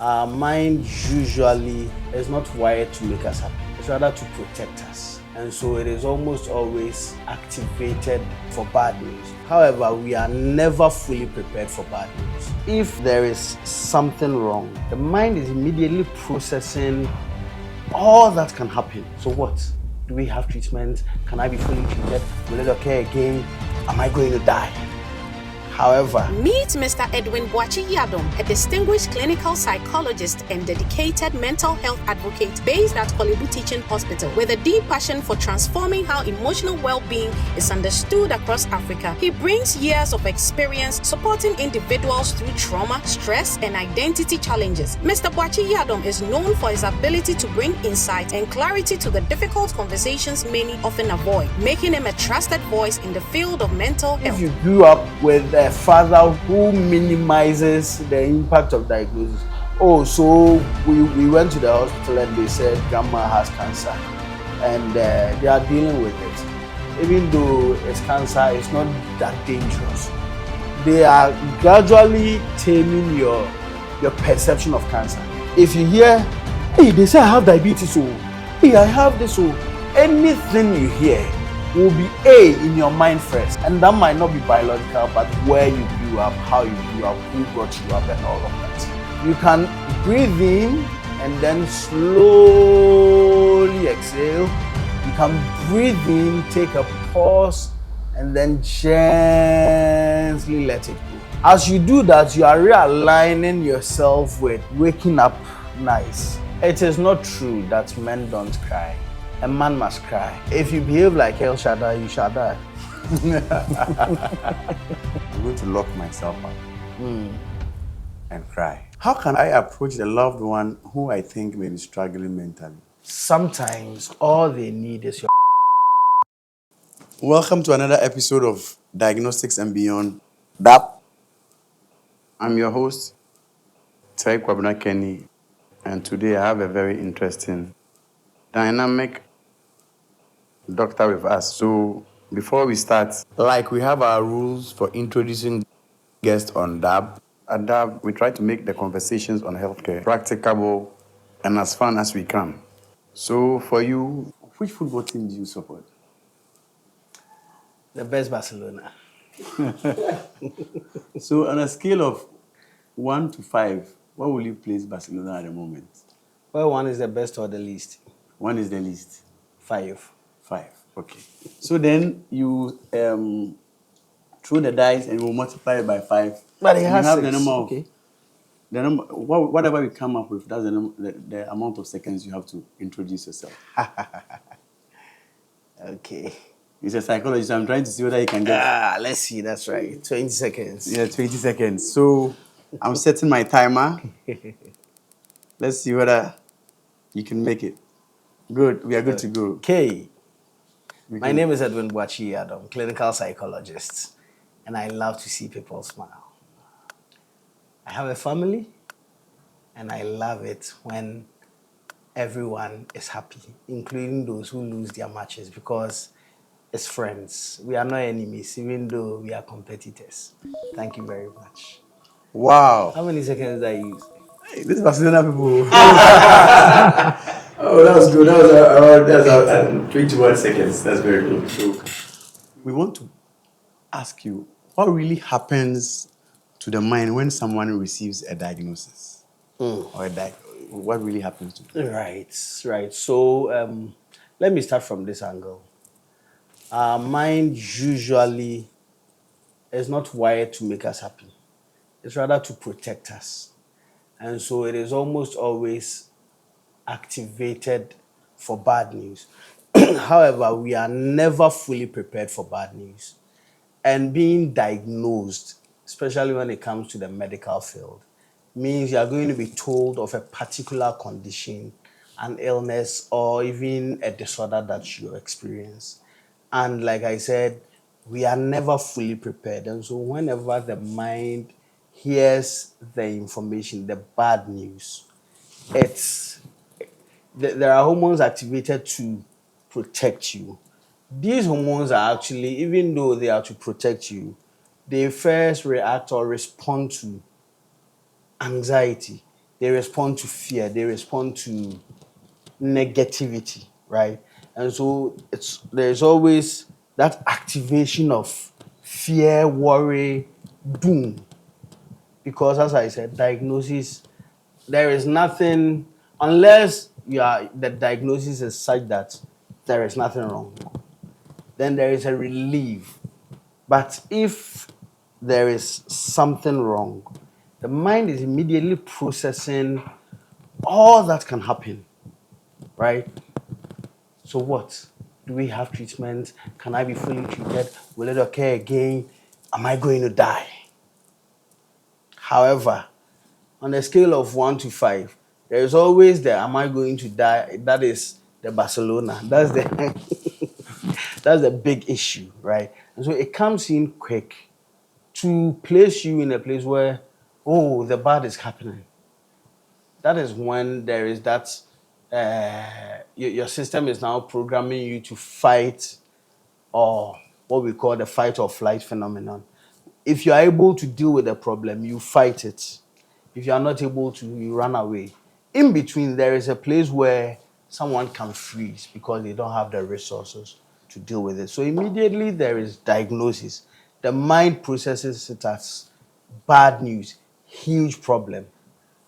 Our mind usually is not wired to make us happy. It's rather to protect us. And so it is almost always activated for bad news. However, we are never fully prepared for bad news. If there is something wrong, the mind is immediately processing all that can happen. So what? Do we have treatment? Can I be fully treated? Will it occur again? Am I going to die? However, meet Mr. Edwin Boachie-Yiadom, a distinguished clinical psychologist and dedicated mental health advocate based at Hollywood Teaching Hospital with a deep passion for transforming how emotional well-being is understood across Africa. He brings years of experience supporting individuals through trauma, stress, and identity challenges. Mr. Boachie-Yiadom is known for his ability to bring insight and clarity to the difficult conversations many often avoid, making him a trusted voice in the field of mental health. If you grew up with a father who minimizes the impact of diagnosis. Oh, so we went to the hospital and they said grandma has cancer and they are dealing with it. Even though it's cancer, it's not that dangerous. They are gradually taming your perception of cancer. If you hear, hey, they say I have diabetes, oh, hey, I have this, oh, anything you hear will be A in your mind first. And that might not be biological, but where you grew up, how you grew up, who brought you up, and all of that. You can breathe in and then slowly exhale. You can breathe in, take a pause, and then gently let it go. As you do that, you are realigning yourself with waking up nice. It is not true that men don't cry. A man must cry. If you behave like El Shaddai, you shall die. I'm going to lock myself up and cry. How can I approach the loved one who I think may be struggling mentally? Sometimes all they need is your. Welcome to another episode of Diagnostics and Beyond. I'm your host, Teye Kenney, and today I have a very interesting, dynamic doctor with us. So before we start, like we have our rules for introducing guests on DAB. At DAB, we try to make the conversations on healthcare practicable and as fun as we can. So for you, which football team do you support? The best Barcelona. So on a scale of 1 to 5, what will you place Barcelona at the moment? Well, one is the best or the least? 1 is the least. 5. 5, okay. So then you throw the dice and we'll multiply it by 5. But it has you have 6. the number of, Okay. the number, whatever we come up with, that's the amount of seconds you have to introduce yourself. Okay. He's a psychologist, so I'm trying to see whether he can get... Let's see, that's right. 20 seconds. Yeah, 20 seconds. So I'm setting my timer. Let's see whether you can make it. Good, we are good to go. Okay. My name is Edwin Boachie-Yiadom, clinical psychologist, and I love to see people smile. I have a family, and I love it when everyone is happy, including those who lose their matches, because it's friends. We are not enemies, even though we are competitors. Thank you very much. Wow. How many seconds did I use? Hey, this is Barcelona people. Oh, that was good. That was 21 seconds. That's very good. So, we want to ask you, what really happens to the mind when someone receives a diagnosis? Or what really happens to them? Right. So let me start from this angle. Our mind usually is not wired to make us happy. It's rather to protect us. And so it is almost always activated for bad news. However, we are never fully prepared for bad news. And being diagnosed, especially when it comes to the medical field, means you are going to be told of a particular condition, an illness, or even a disorder that you experience. And like I said, we are never fully prepared. And so whenever the mind hears the information, the bad news, there are hormones activated to protect you. These hormones are actually, even though they are to protect you, they first react or respond to anxiety. they respond to fear, they respond to negativity, right? And so there's always that activation of fear, worry, doom. Because as I said, diagnosis, there is nothing unless the diagnosis is such that there is nothing wrong, then there is a relief. But if there is something wrong, the mind is immediately processing all that can happen, right? So what? Do we have treatment? Can I be fully treated? Will it occur again? Am I going to die? However, on a scale of 1 to 5, there is always the am I going to die? That is the Barcelona. That's the that's the big issue, right? And so it comes in quick to place you in a place where, oh, the bad is happening. That is when there is that your system is now programming you to fight, or what we call the fight or flight phenomenon. If you are able to deal with the problem, you fight it. If you are not able to, you run away. In between, there is a place where someone can freeze because they don't have the resources to deal with it. So immediately there is diagnosis. The mind processes it as bad news, huge problem,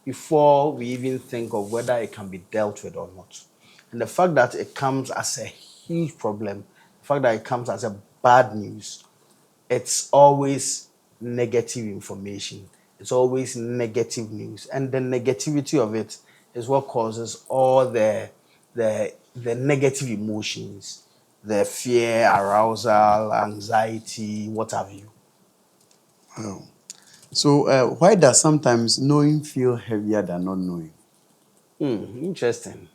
before we even think of whether it can be dealt with or not. And the fact that it comes as a huge problem, the fact that it comes as a bad news, it's always negative information. It's always negative news. And the negativity of it is what causes all the negative emotions, the fear, arousal, anxiety, what have you. So why does sometimes knowing feel heavier than not knowing? Interesting.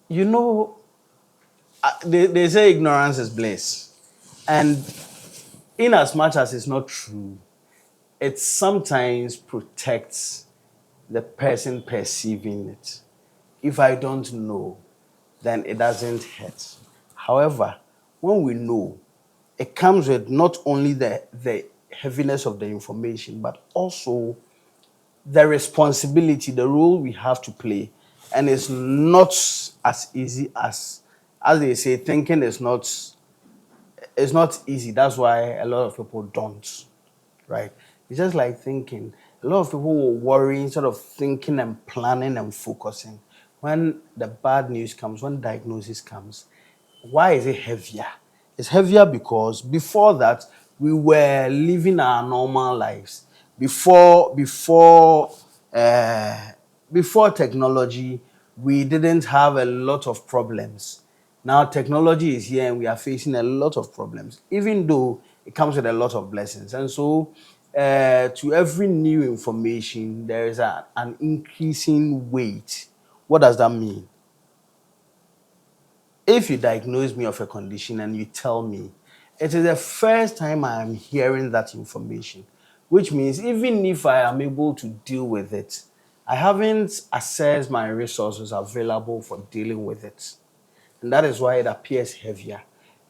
You know, they say ignorance is bliss. And in as much as it's not true, it sometimes protects the person perceiving it. If I don't know, then it doesn't hurt. However, when we know, it comes with not only the heaviness of the information, but also the responsibility, the role we have to play. And it's not as easy as they say, thinking is not, it's not easy. That's why a lot of people don't, right? It's just like thinking. A lot of people will worry instead of thinking and planning and focusing. When the bad news comes, when diagnosis comes, why is it heavier? It's heavier because before that, we were living our normal lives. Uh, before technology, we didn't have a lot of problems. Now technology is here and we are facing a lot of problems, even though it comes with a lot of blessings. And so to every new information, there is an increasing weight. What does that mean? If you diagnose me of a condition and you tell me, it is the first time I am hearing that information, which means even if I am able to deal with it, I haven't assessed my resources available for dealing with it. And that is why it appears heavier.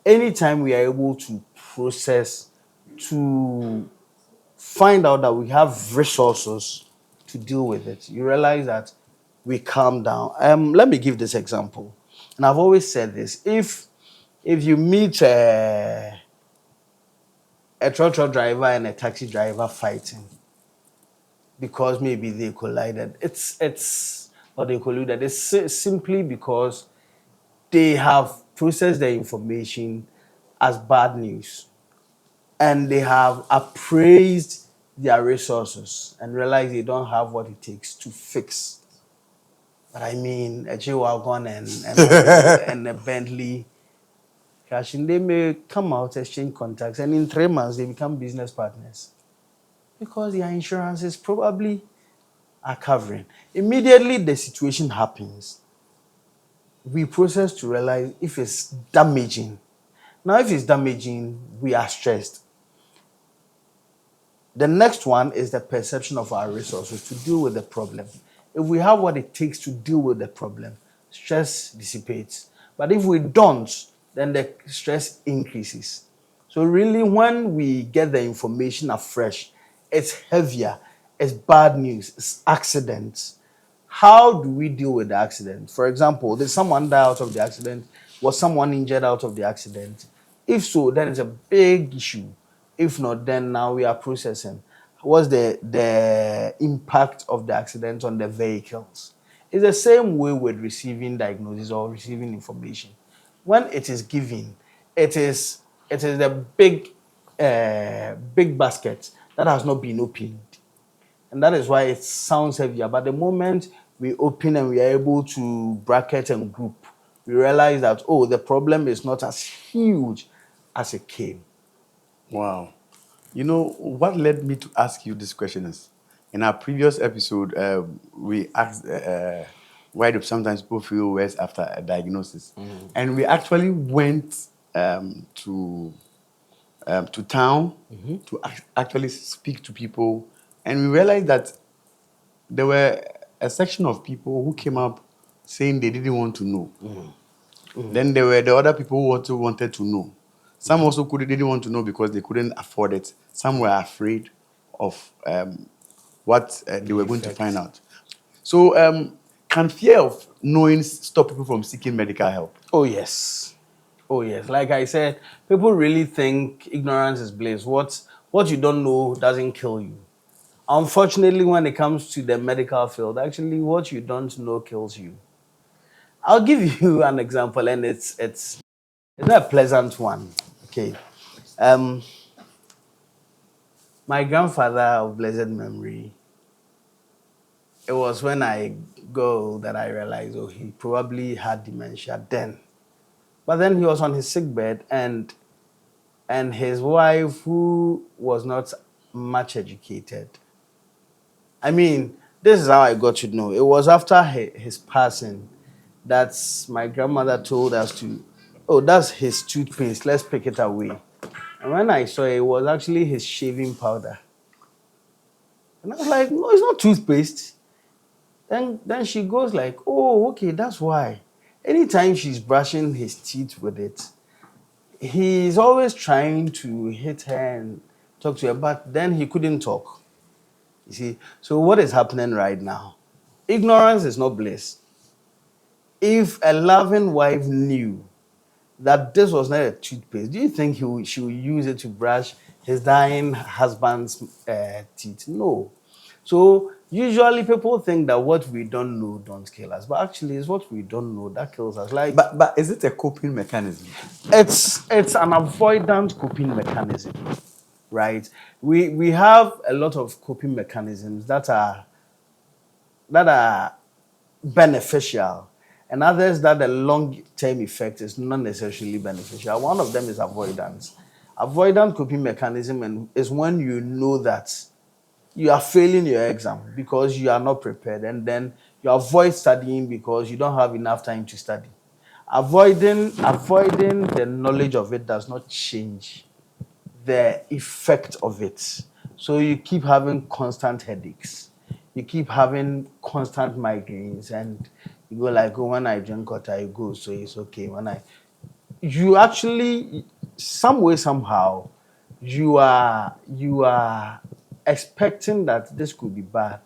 Anytime we are able to process, to find out that we have resources to deal with it, you realize that we calm down. Let me give this example. And I've always said this. If you meet a truck driver and a taxi driver fighting because maybe they collided, it's or they colluded, it's simply because they have processed the information as bad news and they have appraised their resources and realized they don't have what it takes to fix. But I mean, a G-Wagon and a Bentley, cash, they may come out, exchange contacts, and in 3 months, they become business partners because their insurances probably are covering. Immediately, the situation happens. We process to realize if it's damaging. Now, if it's damaging, we are stressed. The next one is the perception of our resources to deal with the problem. If we have what it takes to deal with the problem, stress dissipates. But if we don't, then the stress increases. So really, when we get the information afresh, it's heavier. it's bad news, it's accidents. How do we deal with the accident? For example, did someone die out of the accident? Was someone injured out of the accident? If so, then it's a big issue. If not, then now we are processing. What's the impact of the accident on the vehicles? It's the same way with receiving diagnosis or receiving information. When it is given, it is the big basket that has not been opened. And that is why it sounds heavier. But the moment we open and we are able to bracket and group, we realize that, oh, the problem is not as huge as it came. Wow. You know, what led me to ask you this question is, in our previous episode, we asked why do sometimes people feel worse after a diagnosis? And we actually went to town to actually speak to people. And we realized that there were a section of people who came up saying they didn't want to know. Then there were the other people who also wanted to know. Some also didn't want to know because they couldn't afford it. Some were afraid of what they were going to find out. So, can fear of knowing stop people from seeking medical help? Oh, yes. Oh, yes. Like I said, people really think ignorance is bliss. What you don't know doesn't kill you. Unfortunately, when it comes to the medical field, actually, what you don't know kills you. I'll give you an example, and it's not a pleasant one. Okay. Um, my grandfather of blessed memory, it was when I go that I realized, oh, he probably had dementia then. But then he was on his sick bed, and his wife, who was not much educated. I mean, this is how I got to know. It was after his passing that my grandmother told us to, oh, that's his toothpaste, let's pick it away. And when I saw it, it was actually his shaving powder. And I was like, no, it's not toothpaste. Then she goes like, oh, okay, that's why. Anytime she's brushing his teeth with it, he's always trying to hit her and talk to her, but then he couldn't talk. You see, so what is happening right now? Ignorance is not bliss. If a loving wife knew that this was not a toothpaste, do you think she would use it to brush his dying husband's teeth? No. So usually people think that what we don't know don't kill us, but actually it's what we don't know that kills us. Like, But is it a coping mechanism? it's an avoidant coping mechanism, right? We have a lot of coping mechanisms that are beneficial, and others that the long-term effect is not necessarily beneficial. One of them is avoidance. Avoidant coping mechanism is when you know that you are failing your exam because you are not prepared, and then you avoid studying because you don't have enough time to study. Avoiding the knowledge of it does not change the effect of it. So you keep having constant headaches. You keep having constant migraines, and you go like, oh, when I drink water, I go, so it's okay. You actually, some way, somehow, you are expecting that this could be bad,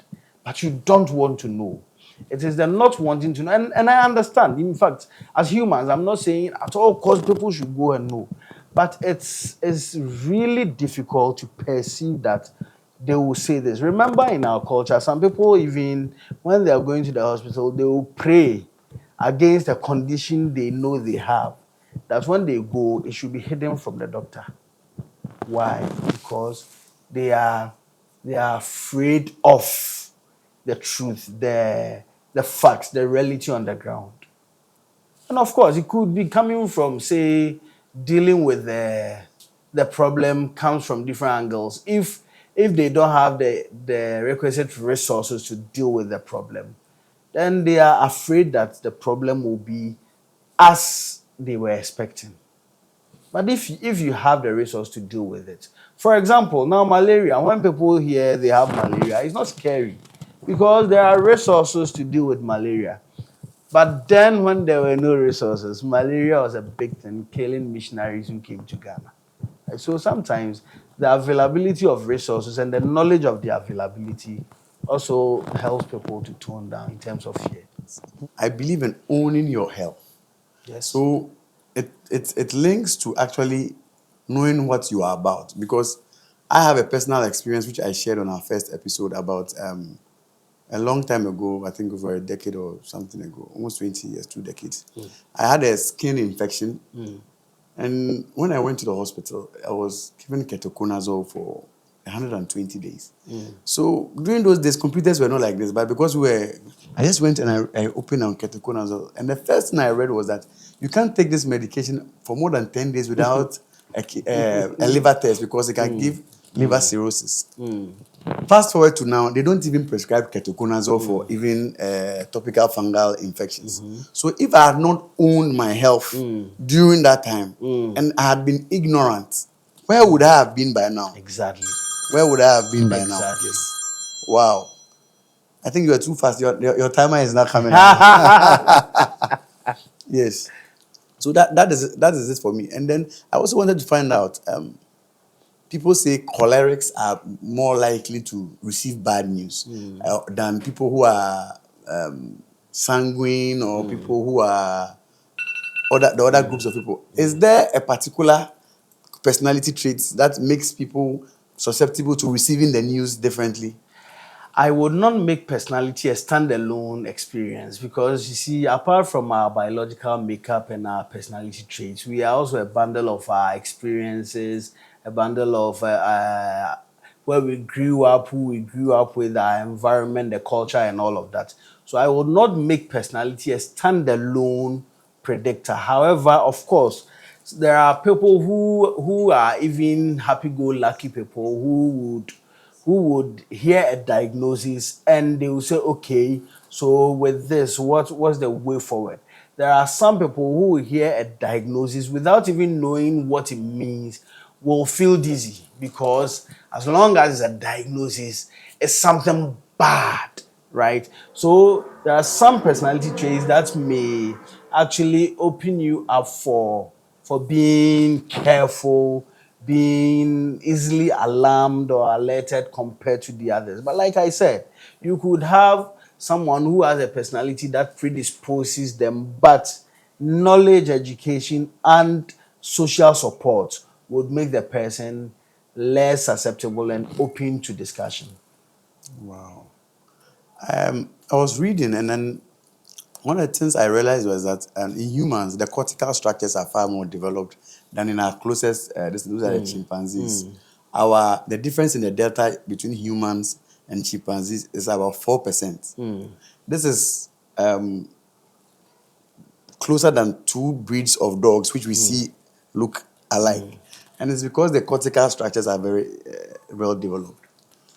but you don't want to know. It is the not wanting to know. And I understand. In fact, as humans, I'm not saying at all costs people should go and know. But it's really difficult to perceive that they will say this. Remember, in our culture, some people, even when they are going to the hospital, they will pray against a condition they know they have. That when they go, it should be hidden from the doctor. Why? Because they are afraid of the truth, the facts, the reality on the ground. And of course, it could be coming from, say, dealing with the problem comes from different angles. If they don't have the requisite resources to deal with the problem, then they are afraid that the problem will be as they were expecting. But if you have the resource to deal with it, for example, now malaria, when people hear they have malaria, it's not scary because there are resources to deal with malaria. But then when there were no resources, malaria was a big thing, killing missionaries who came to Ghana. So sometimes the availability of resources and the knowledge of the availability also helps people to tone down in terms of fear. I believe in owning your health. Yes. So it links to actually knowing what you are about, because I have a personal experience which I shared on our first episode about a long time ago, I think over a decade or something ago, almost 20 years, 2 decades. I had a skin infection, and when I went to the hospital, I was given ketoconazole for 120 days. So during those days, computers were not like this, but because I just went and I opened on ketoconazole, and the first thing I read was that you can't take this medication for more than 10 days without a liver test, because it can give liver cirrhosis. Fast forward to now, they don't even prescribe ketoconazole for even topical fungal infections. So if I had not owned my health during that time and I had been ignorant, where would I have been by now? Exactly. Where would I have been by now? Exactly. Yes. Wow. I think you are too fast. Your timer is not coming out. Yes. So that is it for me. And then I also wanted to find out, people say cholerics are more likely to receive bad news than people who are sanguine, or people who are the other groups of people. Is there a particular personality trait that makes people susceptible to receiving the news differently? I would not make personality a standalone experience, because you see, apart from our biological makeup and our personality traits, we are also a bundle of our experiences, a bundle of where we grew up, who we grew up with, our environment, the culture, and all of that. So I would not make personality a standalone predictor. However, of course, there are people who are even happy-go-lucky people who would hear a diagnosis and they will say, okay, so with this, what's the way forward? There are some people who will hear a diagnosis without even knowing what it means, will feel dizzy, because as long as it's a diagnosis, it's something bad, right? So there are some personality traits that may actually open you up for being careful, being easily alarmed or alerted compared to the others. But like I said, you could have someone who has a personality that predisposes them, but knowledge, education, and social support would make the person less susceptible and open to discussion. Wow. I was reading, and then one of the things I realized was that in humans, the cortical structures are far more developed than in our closest, those are the chimpanzees. The difference in the delta between humans and chimpanzees is about 4%. This is closer than two breeds of dogs, which we see look alike. And it's because the cortical structures are very well developed.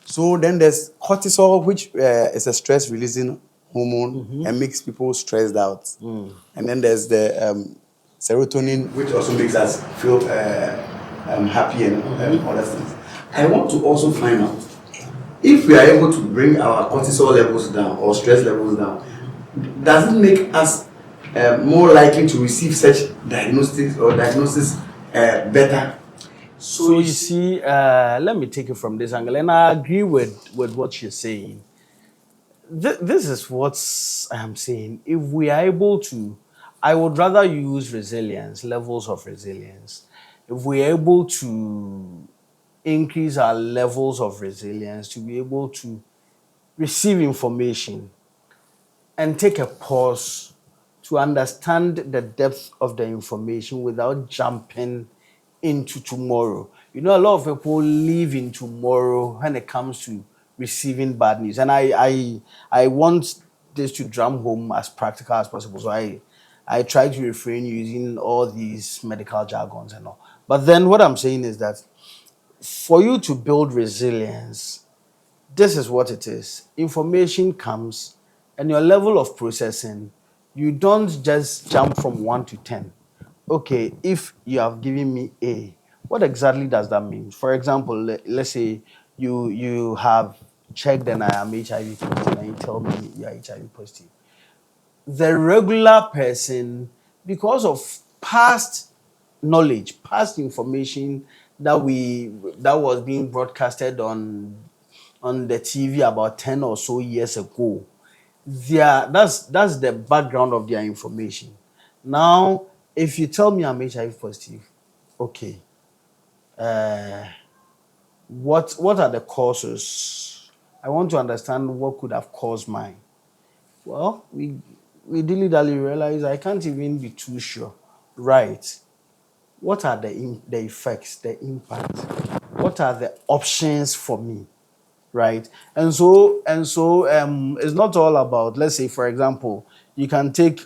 So then there's cortisol, which is a stress-releasing hormone and makes people stressed out. And then there's the serotonin, which also makes us feel happy and other things. I want to also find out if we are able to bring our cortisol levels down or stress levels down, does it make us more likely to receive such diagnosis better? So you see, let me take it from this angle, and I agree with what you're saying. This is what I'm saying. If we are able to, I would rather use resilience, levels of resilience. If we are able to increase our levels of resilience, to be able to receive information and take a pause to understand the depth of the information without jumping into tomorrow. You know, a lot of people live in tomorrow when it comes to receiving bad news. And I want this to drum home as practical as possible. So I try to refrain using all these medical jargons and all. But then what I'm saying is that for you to build resilience, this is what it is. Information comes, and your level of processing, you don't just jump from 1 to 10. Okay, if you have given me A, what exactly does that mean? For example, let's say you have checked and I am HIV positive, and you tell me you're HIV positive. The regular person, because of past knowledge, past information that was being broadcasted on the TV about 10 or so years ago. That's the background of their information. Now, if you tell me I'm HIV positive, okay, uh, what are the causes? I want to understand what could have caused mine. Well, we dilly-dally realize I can't even be too sure. Right. What are the effects, the impact? What are the options for me? Right. And so it's not all about, let's say, for example, you can take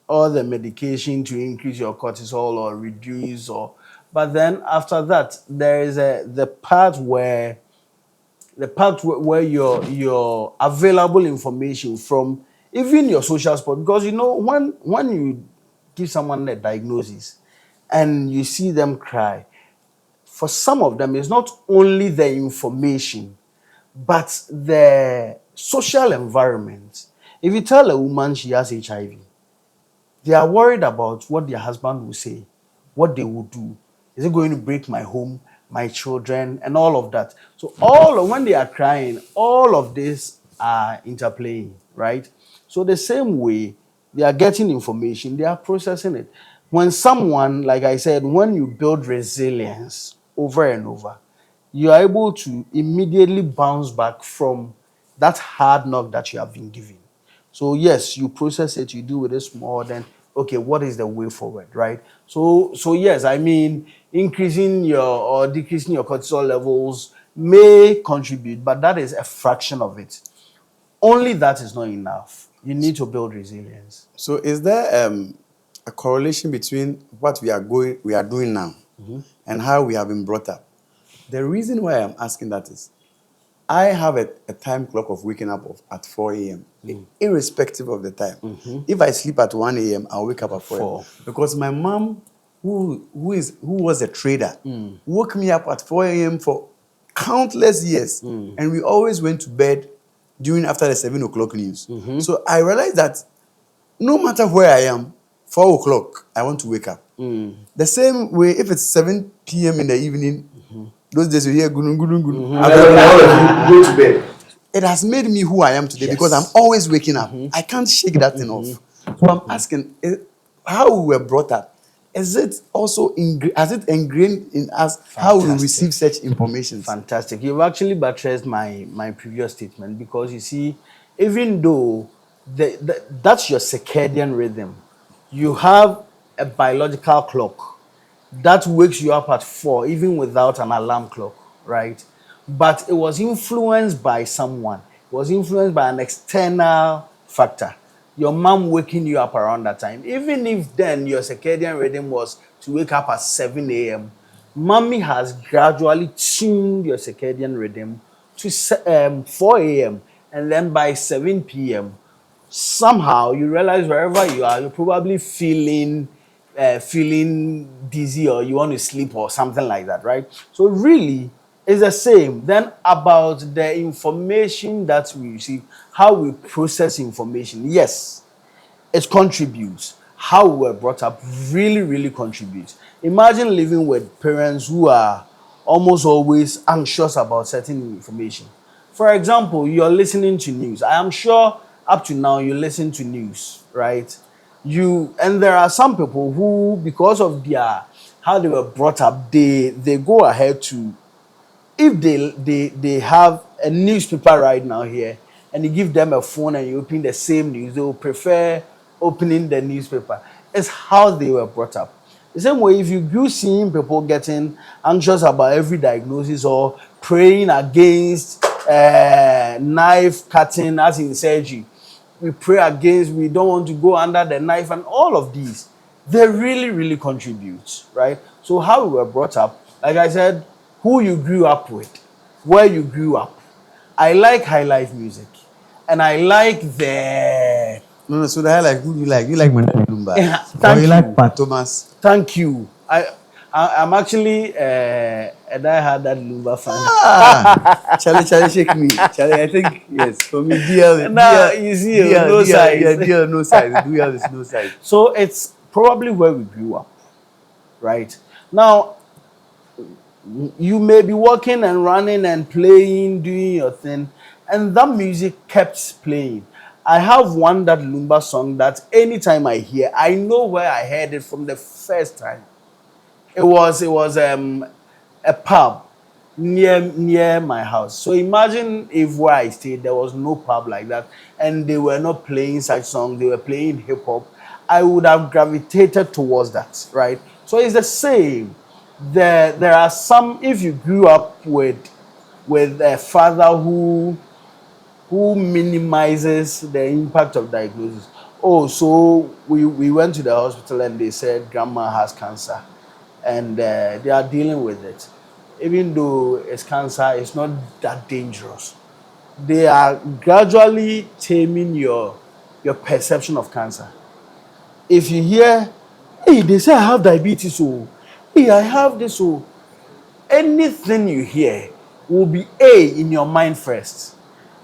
all the medication to increase your cortisol or reduce, or but then after that there is the part where your available information from even your social support, because when you give someone a diagnosis and you see them cry, for some of them it's not only the information but the social environment. If you tell a woman she has HIV, they are worried about what their husband will say, what they will do. Is it going to break my home, my children, and all of that? So when they are crying, all of this are interplaying, right? So the same way they are getting information, they are processing it. When someone, like I said, when you build resilience over and over, you are able to immediately bounce back from that hard knock that you have been given. So yes, you process it, you do with it small, then okay, what is the way forward, right? So yes, I mean, increasing your or decreasing your cortisol levels may contribute, but that is a fraction of it. Only that is not enough. You need to build resilience. So is there a correlation between what we are doing now and how we have been brought up? The reason why I'm asking that is I have a time clock of waking up at 4 a.m. Irrespective of the time. If I sleep at 1 a.m., I'll wake up at 4 a.m. Because my mom, who was a trader, woke me up at 4 a.m. for countless years. And we always went to bed after the 7 o'clock news. So I realized that no matter where I am, 4 o'clock, I want to wake up. The same way, if it's 7 p.m. in the evening, those days you hear gulung gulung gulung. Go to bed. It has made me who I am today because I'm always waking up. I can't shake that thing off. So I'm asking, how we were brought up, is it also has it ingrained in us how we receive such information? Fantastic. You've actually buttressed my previous statement, because you see, even though that's your circadian rhythm, you have a biological clock that wakes you up at 4, even without an alarm clock, right? But it was influenced by someone. It was influenced by an external factor. Your mom waking you up around that time. Even if then your circadian rhythm was to wake up at 7 a.m., mommy has gradually tuned your circadian rhythm to 4 a.m. And then by 7 p.m., somehow you realize wherever you are, you're probably feeling dizzy, or you want to sleep or something like that, right? So really, it's the same. Then about the information that we receive, how we process information, yes, it contributes. How we were brought up really, really contributes. Imagine living with parents who are almost always anxious about certain information. For example, you're listening to news. I am sure up to now you listen to news, right? And there are some people who, because of how they were brought up, they go ahead to, if they have a newspaper right now here and you give them a phone and you open the same news, they will prefer opening the newspaper. It's how they were brought up. The same way, if you grew seeing people getting anxious about every diagnosis or praying against knife cutting as in surgery, we pray against, we don't want to go under the knife, and all of these, they really, really contribute, right? So how we were brought up, like I said, who you grew up with, where you grew up. I like high life music, and I like the... No, so the high life, who do you like? You like Mandela Lumba? Yeah, or you like Pat Thomas? Thank you. I'm actually a die-hard Lumba fan. Charlie, shake me. Charlie, I think, yes, for me, DL. Now, you see, no size. Yeah, DL, no size. DL is no size. So it's probably where we grew up, right? Now, You may be walking and running and playing, doing your thing, and that music kept playing. I have one that Lumba song that anytime I hear, I know where I heard it from the first time. It was a pub near my house. So imagine if where I stayed there was no pub like that, and they were not playing such songs. They were playing hip hop. I would have gravitated towards that, right? So it's the same. There are some. If you grew up with a father who minimizes the impact of diagnosis. Oh, so we went to the hospital and they said grandma has cancer, and they are dealing with it. Even though it's cancer, it's not that dangerous. They are gradually taming your perception of cancer. If you hear, hey, they say I have diabetes, oh, hey, I have this, oh, anything you hear will be A in your mind first.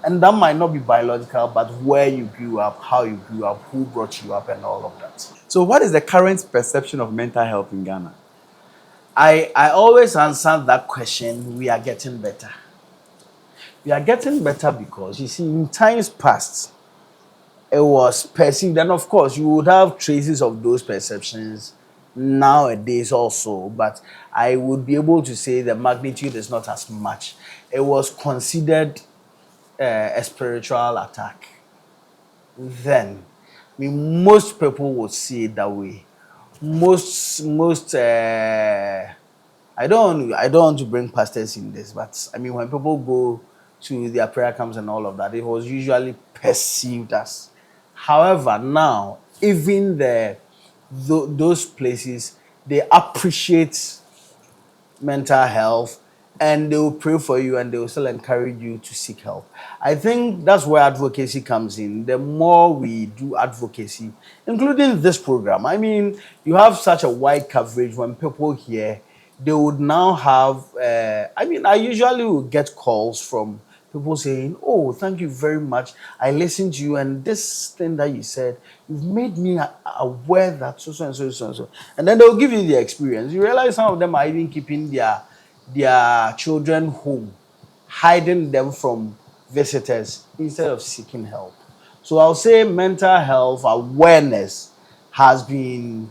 And that might not be biological, but where you grew up, how you grew up, who brought you up, and all of that. So, what is the current perception of mental health in Ghana? I always answer that question. We are getting better. We are getting better because, you see, in times past, it was perceived, and of course, you would have traces of those perceptions nowadays also, but I would be able to say the magnitude is not as much. It was considered a spiritual attack then. I mean, most people would see it that way. Most I don't want to bring pastors in this, but I mean when people go to their prayer camps and all of that, it was usually perceived as. However, now even those places, they appreciate mental health, and they will pray for you and they will still encourage you to seek help. I think that's where advocacy comes in. The more we do advocacy, including this program, I mean, you have such a wide coverage. When people hear, they would now have, I mean, I usually will get calls from people saying, oh, thank you very much. I listened to you, and this thing that you said, you've made me aware that so and so, so and so. And then they'll give you the experience. You realize some of them are even keeping their children home, hiding them from visitors instead of seeking help. So I'll say mental health awareness has been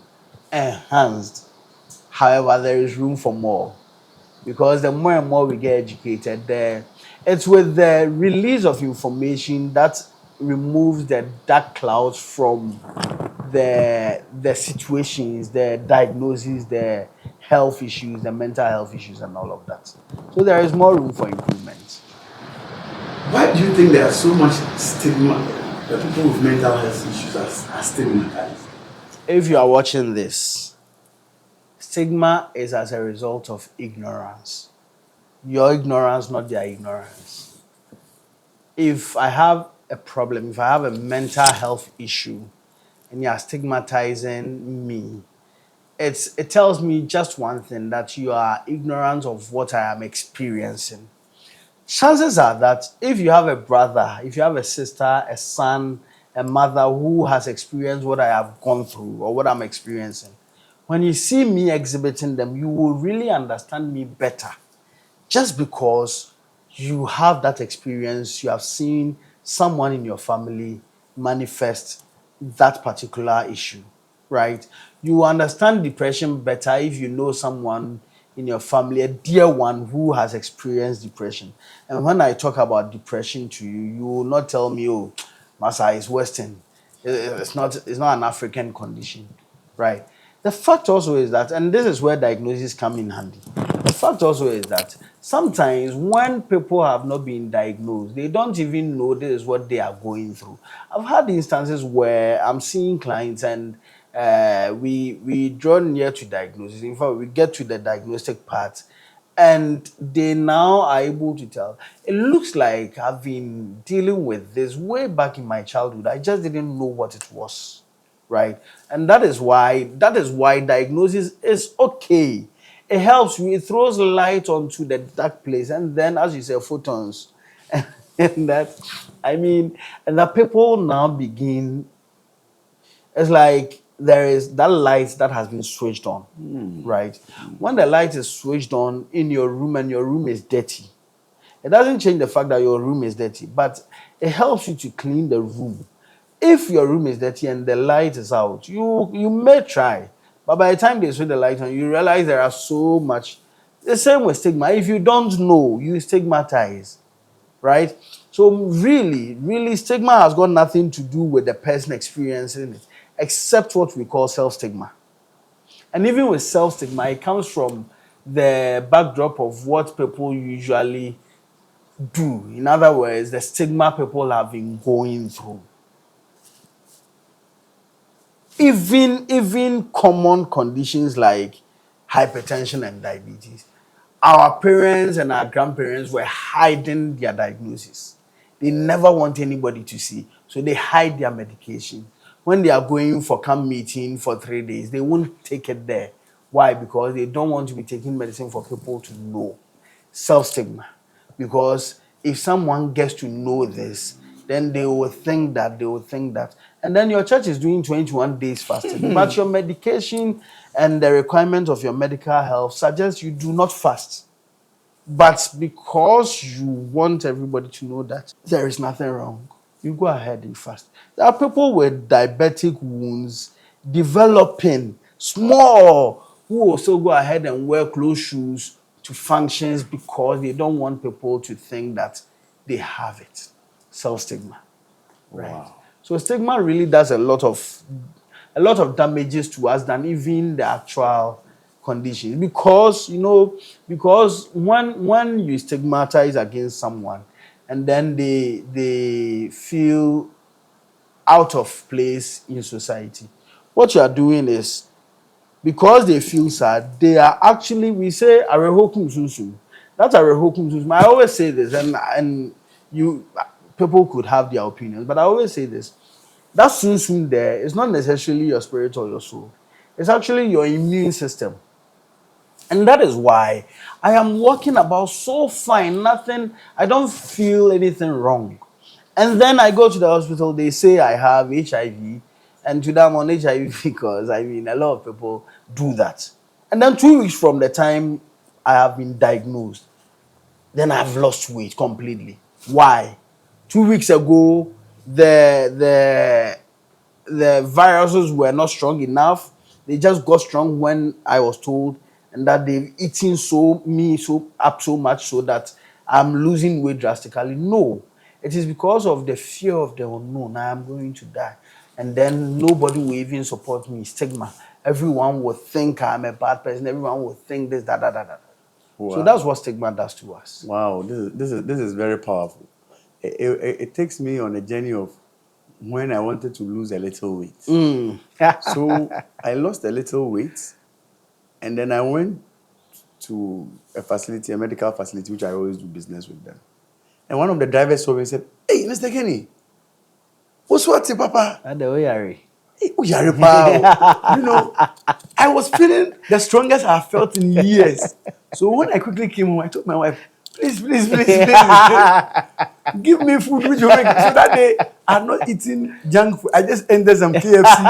enhanced. However, there is room for more, because the more and more we get educated, it's with the release of information that removes the dark clouds from the situations, the diagnoses, the health issues, the mental health issues, and all of that. So there is more room for improvement. Why do you think there is so much stigma that people with mental health issues are stigmatized? If you are watching this, stigma is as a result of ignorance. Your ignorance, not their ignorance. If I have a problem, if I have a mental health issue, and you are stigmatizing me, it tells me just one thing, that you are ignorant of what I am experiencing. Chances are that if you have a brother, if you have a sister, a son, a mother who has experienced what I have gone through or what I'm experiencing, when you see me exhibiting them, you will really understand me better, just because you have that experience. You have seen someone in your family manifest that particular issue, right? You understand depression better if you know someone in your family, a dear one, who has experienced depression. And when I talk about depression to you, you will not tell me, oh, Masa, is Western. It's not an African condition, right? The fact also is that, and this is where diagnoses come in handy. The fact also is that sometimes when people have not been diagnosed, they don't even know this is what they are going through. I've had instances where I'm seeing clients, and we draw near to diagnosis. In fact, we get to the diagnostic part, and they now are able to tell. It looks like I've been dealing with this way back in my childhood. I just didn't know what it was, right? And that is why diagnosis is okay. It helps you. It throws light onto the dark place, and then, as you say, photons, and and that people now begin. It's like there is that light that has been switched on, right? When the light is switched on in your room and your room is dirty, it doesn't change the fact that your room is dirty, but it helps you to clean the room. If your room is dirty and the light is out, you may try, but by the time they switch the light on, you realize there are so much. The same with stigma. If you don't know, you stigmatize, right? So really, really, stigma has got nothing to do with the person experiencing it, except what we call self-stigma. And even with self-stigma, it comes from the backdrop of what people usually do. In other words, the stigma people have been going through. Even common conditions like hypertension and diabetes, our parents and our grandparents were hiding their diagnosis. They never want anybody to see, so they hide their medication. When they are going for camp meeting for 3 days, they won't take it there. Why? Because they don't want to be taking medicine for people to know. Self-stigma. Because if someone gets to know this, then they will think that. And then your church is doing 21 days fasting, but your medication and the requirement of your medical health suggests you do not fast. But because you want everybody to know that there is nothing wrong, you go ahead and fast. There are people with diabetic wounds developing small who also go ahead and wear closed shoes to functions because they don't want people to think that they have it. Self-stigma. Right. Wow. So stigma really does a lot of damages to us than even the actual condition. Because when you stigmatize against someone and then they feel out of place in society, what you are doing is, because they feel sad, they are actually, we say, arehokum sunsum. That's arehokum sunsum. I always say this, and you people could have their opinions, but I always say this. That sunsum there is not necessarily your spirit or your soul. It's actually your immune system. And that is why I am walking about so fine, nothing, I don't feel anything wrong. And then I go to the hospital, they say I have HIV, and today I'm on HIV because, a lot of people do that. And then 2 weeks from the time I have been diagnosed, then I've lost weight completely. Why? 2 weeks ago, the viruses were not strong enough. They just got strong when I was told, and that they've eaten so much so that I'm losing weight drastically. No, it is because of the fear of the unknown. I am going to die, and then nobody will even support me. Stigma. Everyone will think I'm a bad person. Everyone will think this, that. Wow. So that's what stigma does to us. Wow, this is very powerful. It takes me on a journey of when I wanted to lose a little weight. So I lost a little weight, and then I went to a medical facility, which I always do business with them. And one of the drivers saw me and said, "Hey, Mr. Kenney, what's Papa?" Hey, I was feeling the strongest I felt in years. So when I quickly came home, I told my wife, please, give me food which will make. So that day, I'm not eating junk food. I just entered some KFC,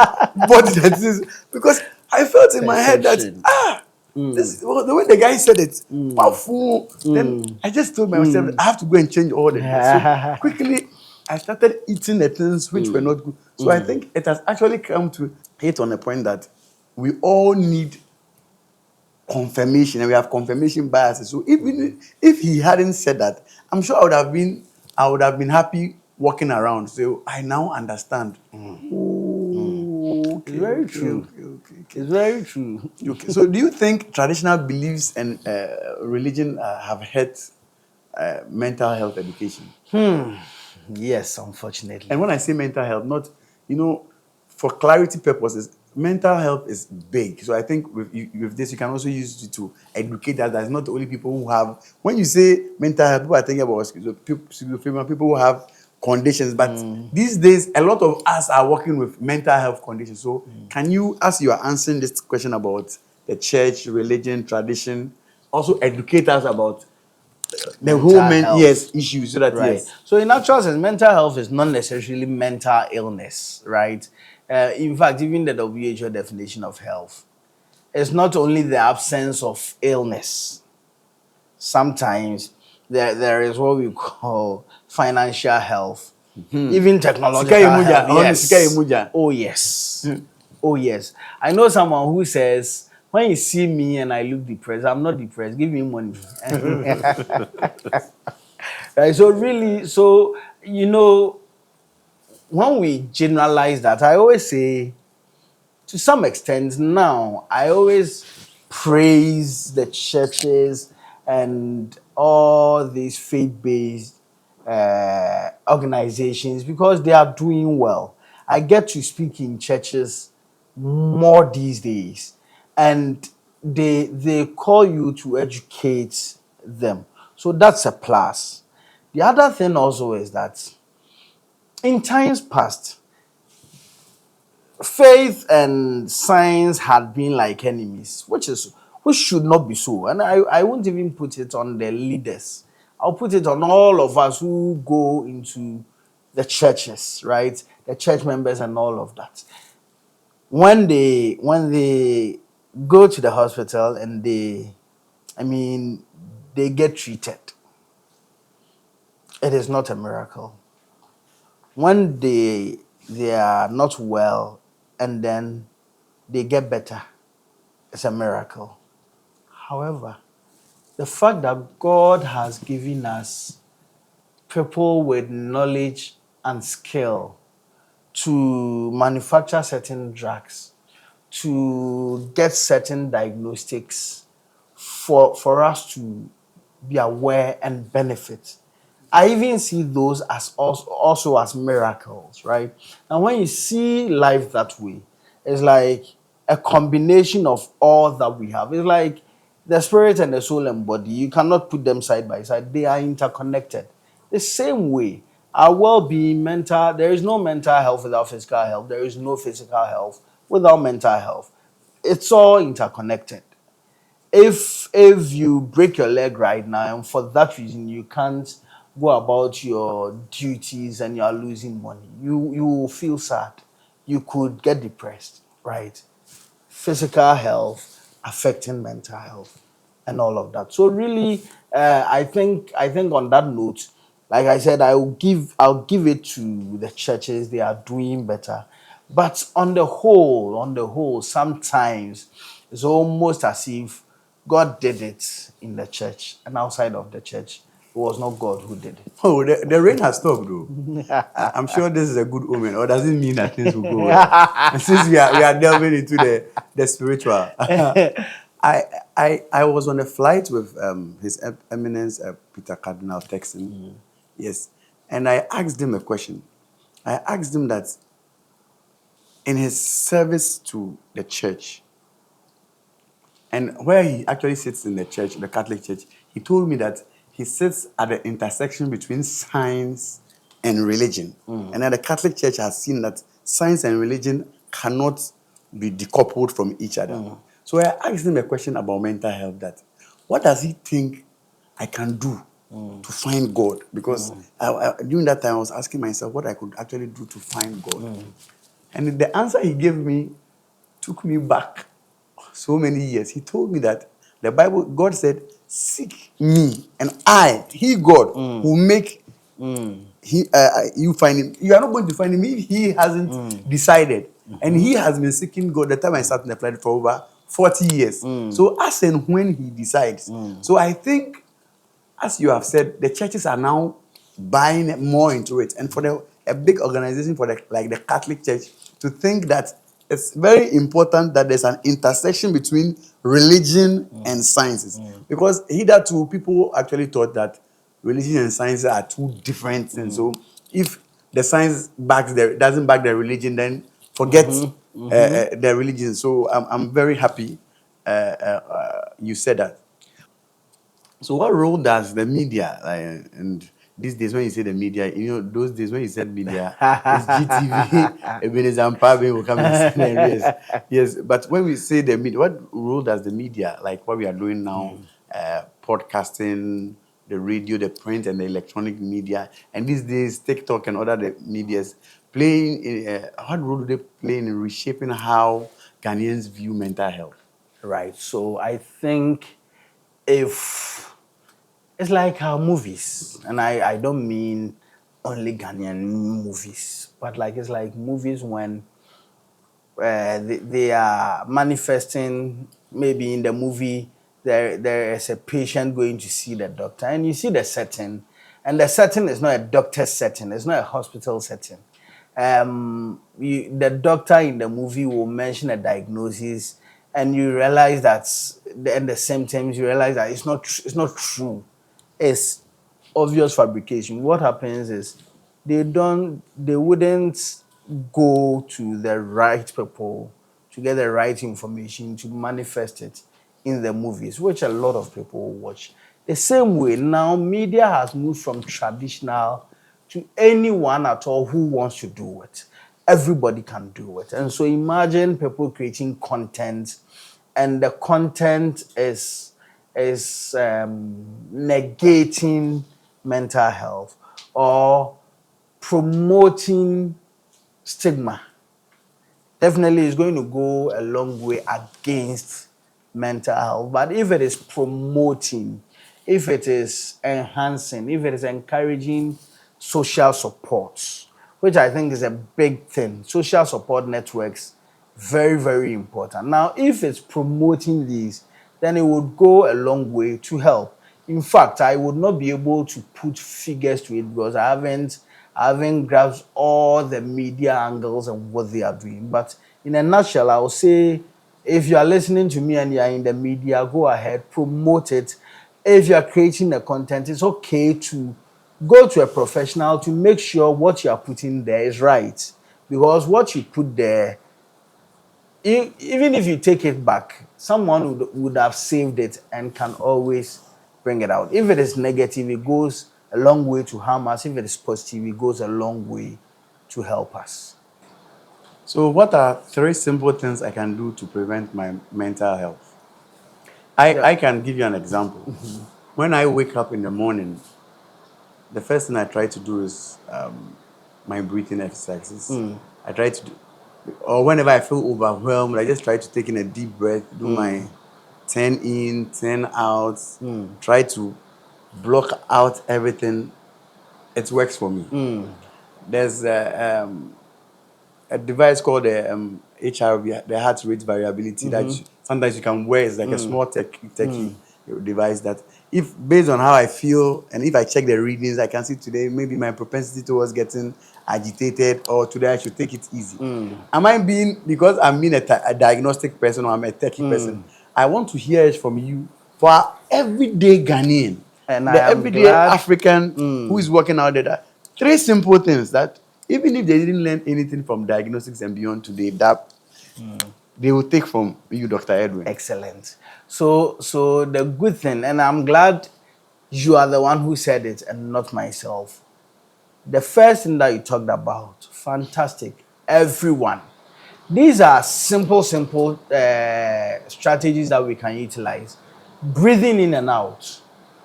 bought that because I felt in my head that, this, the way the guy said it, powerful. Then I just told myself, I have to go and change all the things. So quickly, I started eating the things which were not good. So I think it has actually come to hit on a point that we all need confirmation, and we have confirmation biases. So even if he hadn't said that, I'm sure I would have been happy walking around. So I now understand. Okay, it's very true. Okay. It's very true. Okay. So do you think traditional beliefs and religion have hurt mental health education? Yes, unfortunately. And when I say mental health, not, for clarity purposes, mental health is big. So I think with this, you can also use it to educate that there's not only people who have, when you say mental health, people are thinking about schizophrenia, people who have conditions. But these days, a lot of us are working with mental health conditions. So can you, as you are answering this question about the church, religion, tradition, also educate us about the whole issue, so that right. So in actual sense, mental health is not necessarily mental illness, right? In fact, even the WHO definition of health is not only the absence of illness. Sometimes there is what we call financial health, even technological health. Yes. Oh, yes. Oh, yes. I know someone who says, when you see me and I look depressed, I'm not depressed. Give me money. Right? So really, when we generalize that, I always say, to some extent now, I always praise the churches and all these faith-based organizations because they are doing well. I get to speak in churches more these days, and they call you to educate them. So that's a plus. The other thing also is that in times past, faith and science had been like enemies, which should not be so. And I won't even put it on the leaders. I'll put it on all of us who go into the churches, right? The church members and all of that. When they go to the hospital and they get treated, it is not a miracle. When they are not well and then they get better, it's a miracle. However, the fact that God has given us people with knowledge and skill to manufacture certain drugs, to get certain diagnostics for us to be aware and benefit. I even see those as also as miracles, right? And when you see life that way, it's like a combination of all that we have. It's like the spirit and the soul and body. You cannot put them side by side. They are interconnected. The same way, our well-being, there is no mental health without physical health. There is no physical health without mental health. It's all interconnected. If you break your leg right now and for that reason you can't go about your duties and you are losing money, you will feel sad. You could get depressed, right? Physical health affecting mental health and all of that. So really, I think on that note, like I said, I'll give it to the churches. They are doing better, but on the whole, sometimes it's almost as if God did it in the church, and outside of the church, it was not God who did it. Oh, the rain has stopped, though. I'm sure this is a good omen, or does it mean that things will go well? And since we are delving into the spiritual, I was on a flight with His Eminence Peter Cardinal Texan, yes, and I asked him a question. I asked him that in his service to the church, and where he actually sits in the church, the Catholic Church, he told me that he sits at the intersection between science and religion. And that the Catholic Church has seen that science and religion cannot be decoupled from each other. So I asked him a question about mental health, that what does he think I can do to find God? Because during that time I was asking myself what I could actually do to find God. And the answer he gave me took me back so many years. He told me that the Bible, God said, seek me and He, God, will make you find him. You are not going to find him if he hasn't decided. And he has been seeking God the time I sat in the planet for over 40 years. So as and when he decides. So I think, as you have said, the churches are now buying more into it. And for a big organization like the Catholic Church to think that it's very important that there's an intersection between religion and sciences. Because hitherto, people actually thought that religion and science are two different things. So if the science doesn't back the religion, then forget the religion. So I'm very happy you said that. So what role does the media, and these days when you say the media, those days when you said media, it's GTV, Ebenezer and Pabe will come and say, yes. But when we say the media, what role does the media, like what we are doing now, podcasting, the radio, the print and the electronic media, and these days TikTok and other medias, what role do they play in reshaping how Ghanaians view mental health? Right. So I think if it's like our movies, and I don't mean only Ghanaian movies, but like it's like movies when they are manifesting. Maybe in the movie there is a patient going to see the doctor, and you see the setting, and the setting is not a doctor's setting, it's not a hospital setting. The doctor in the movie will mention a diagnosis, and you realize that, and the symptoms, you realize that it's not true. It's obvious fabrication. What happens is they wouldn't go to the right people to get the right information to manifest it in the movies, which a lot of people watch. The same way now, media has moved from traditional to anyone at all who wants to do it. Everybody can do it. And so imagine people creating content, and the content is negating mental health or promoting stigma. Definitely is going to go a long way against mental health. But if it is promoting, if it is enhancing, if it is encouraging social support, which I think is a big thing, social support networks, very, very important. Now, if it's promoting these, then it would go a long way to help. In fact, I would not be able to put figures to it because I haven't grasped all the media angles and what they are doing. But in a nutshell, I will say if you are listening to me and you are in the media, go ahead, promote it. If you are creating the content, it's okay to go to a professional to make sure what you are putting there is right. Because what you put there, even if you take it back, someone would have saved it and can always bring it out. If it is negative, it goes a long way to harm us. If it is positive, it goes a long way to help us. So, what are three simple things I can do to prevent my mental health? I can give you an example. When I wake up in the morning, the first thing I try to do is my breathing exercises. I try to do, or whenever I feel overwhelmed, I just try to take in a deep breath, do my 10 in, 10 out, try to block out everything. It works for me. There's a device called the HRV, the heart rate variability, that sometimes you can wear. It's like a small techie device that, if based on how I feel and if I check the readings, I can see today maybe my propensity towards getting agitated, or today I should take it easy. Am I being, because I'm being a diagnostic person or I'm a techie person, I want to hear it from you for our everyday Ghanaian, And the I am everyday glad. African who is working out there. That three simple things that even if they didn't learn anything from Diagnostics and Beyond today, that they will take from you, Dr. Edwin. Excellent. So the good thing, and I'm glad you are the one who said it and not myself. The first thing that you talked about, fantastic. Everyone. These are simple strategies that we can utilize. Breathing in and out,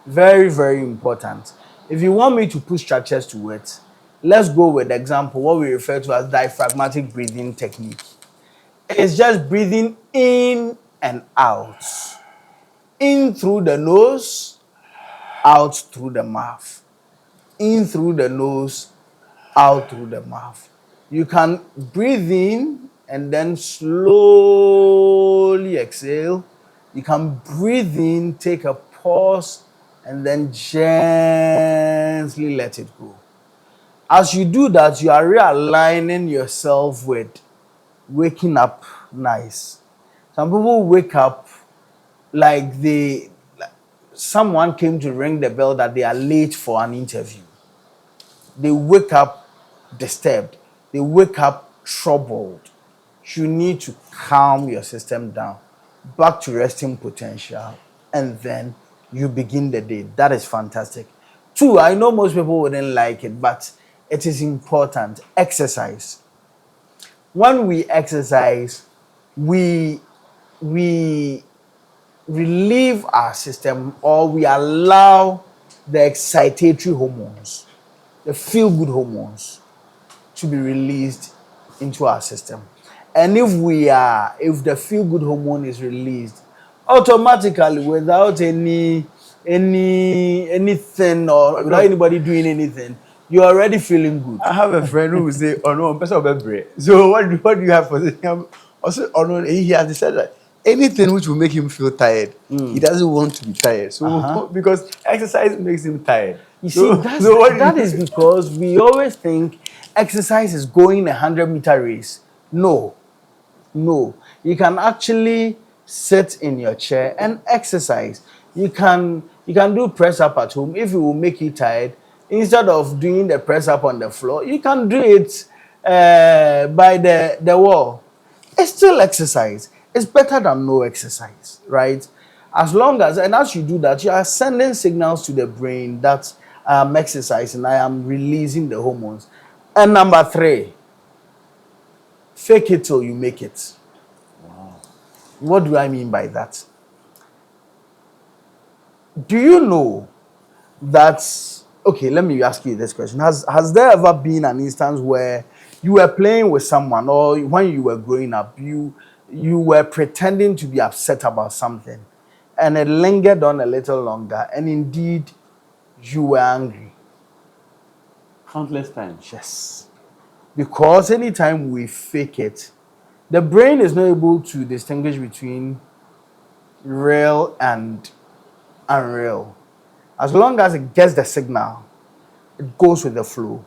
very, very important. If you want me to put structures to it, let's go with the example, what we refer to as diaphragmatic breathing technique. It's just breathing in and out. In through the nose, out through the mouth. In through the nose, out through the mouth. You can breathe in and then slowly exhale. You can breathe in, take a pause, and then gently let it go. As you do that, you are realigning yourself with waking up nice. Some people wake up like someone came to ring the bell that they are late for an interview. They wake up disturbed. They wake up troubled. You need to calm your system down, back to resting potential, and then you begin the day. That is fantastic. Two, I know most people wouldn't like it, but it is important. Exercise. When we exercise, we relieve our system, or we allow the excitatory hormones, the feel-good hormones, to be released into our system. And if the feel-good hormone is released, automatically, without anything or without anybody doing anything, you're already feeling good. I have a friend who will say, "Oh no, I'm person of bread." So what do you have for this? Also, oh no, he has decided that anything which will make him feel tired, he doesn't want to be tired. So because exercise makes him tired. You see, that is because we always think exercise is going 100-meter race. No. You can actually sit in your chair and exercise. You can do press up at home if it will make you tired. Instead of doing the press up on the floor, you can do it by the wall. It's still exercise. It's better than no exercise, right? As you do that, you are sending signals to the brain that I am exercising, I am releasing the hormones. And number 3, fake it till you make it. Wow. What do I mean by that? Do you know that, okay, let me ask you this question. Has there ever been an instance where you were playing with someone, or when you were growing up, you were pretending to be upset about something, and it lingered on a little longer, and indeed you were angry? Countless times. Yes. Because anytime we fake it, the brain is not able to distinguish between real and unreal. As long as it gets the signal, it goes with the flow.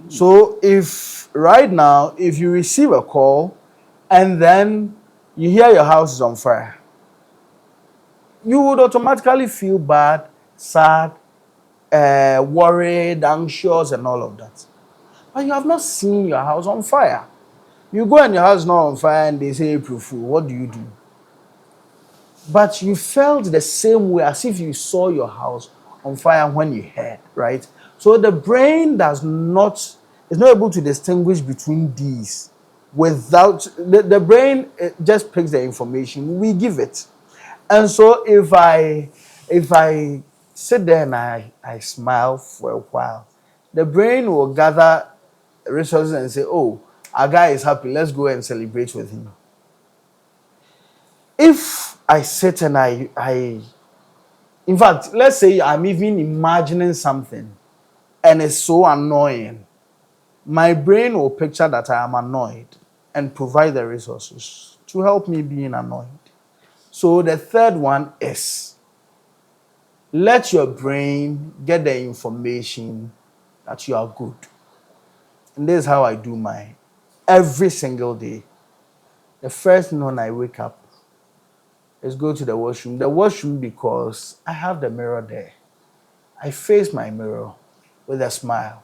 So if right now, if you receive a call and then you hear your house is on fire, you would automatically feel bad, sad, worried, anxious, and all of that. But you have not seen your house on fire. You go and your house is not on fire and they say April Fool. What do you do? But you felt the same way as if you saw your house on fire when you heard, right? So the brain is not able to distinguish between these without the brain just picks the information we give it. And so if I sit there and I smile for a while, the brain will gather resources and say, oh, our guy is happy, let's go and celebrate with him. If I sit and in fact, let's say I'm even imagining something and it's so annoying, my brain will picture that I am annoyed and provide the resources to help me being annoyed. So the third one is let your brain get the information that you are good. And this is how I do mine every single day. The first thing when I wake up is go to the washroom. The washroom because I have the mirror there. I face my mirror with a smile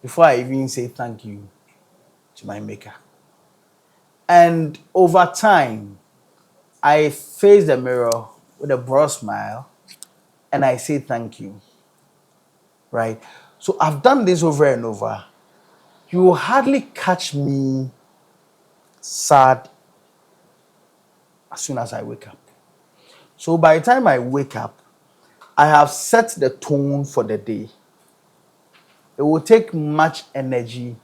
before I even say thank you to my maker. And over time, I face the mirror with a broad smile and I say thank you, right? So I've done this over and over. You will hardly catch me sad as soon as I wake up. So by the time I wake up, I have set the tone for the day. It will take much energy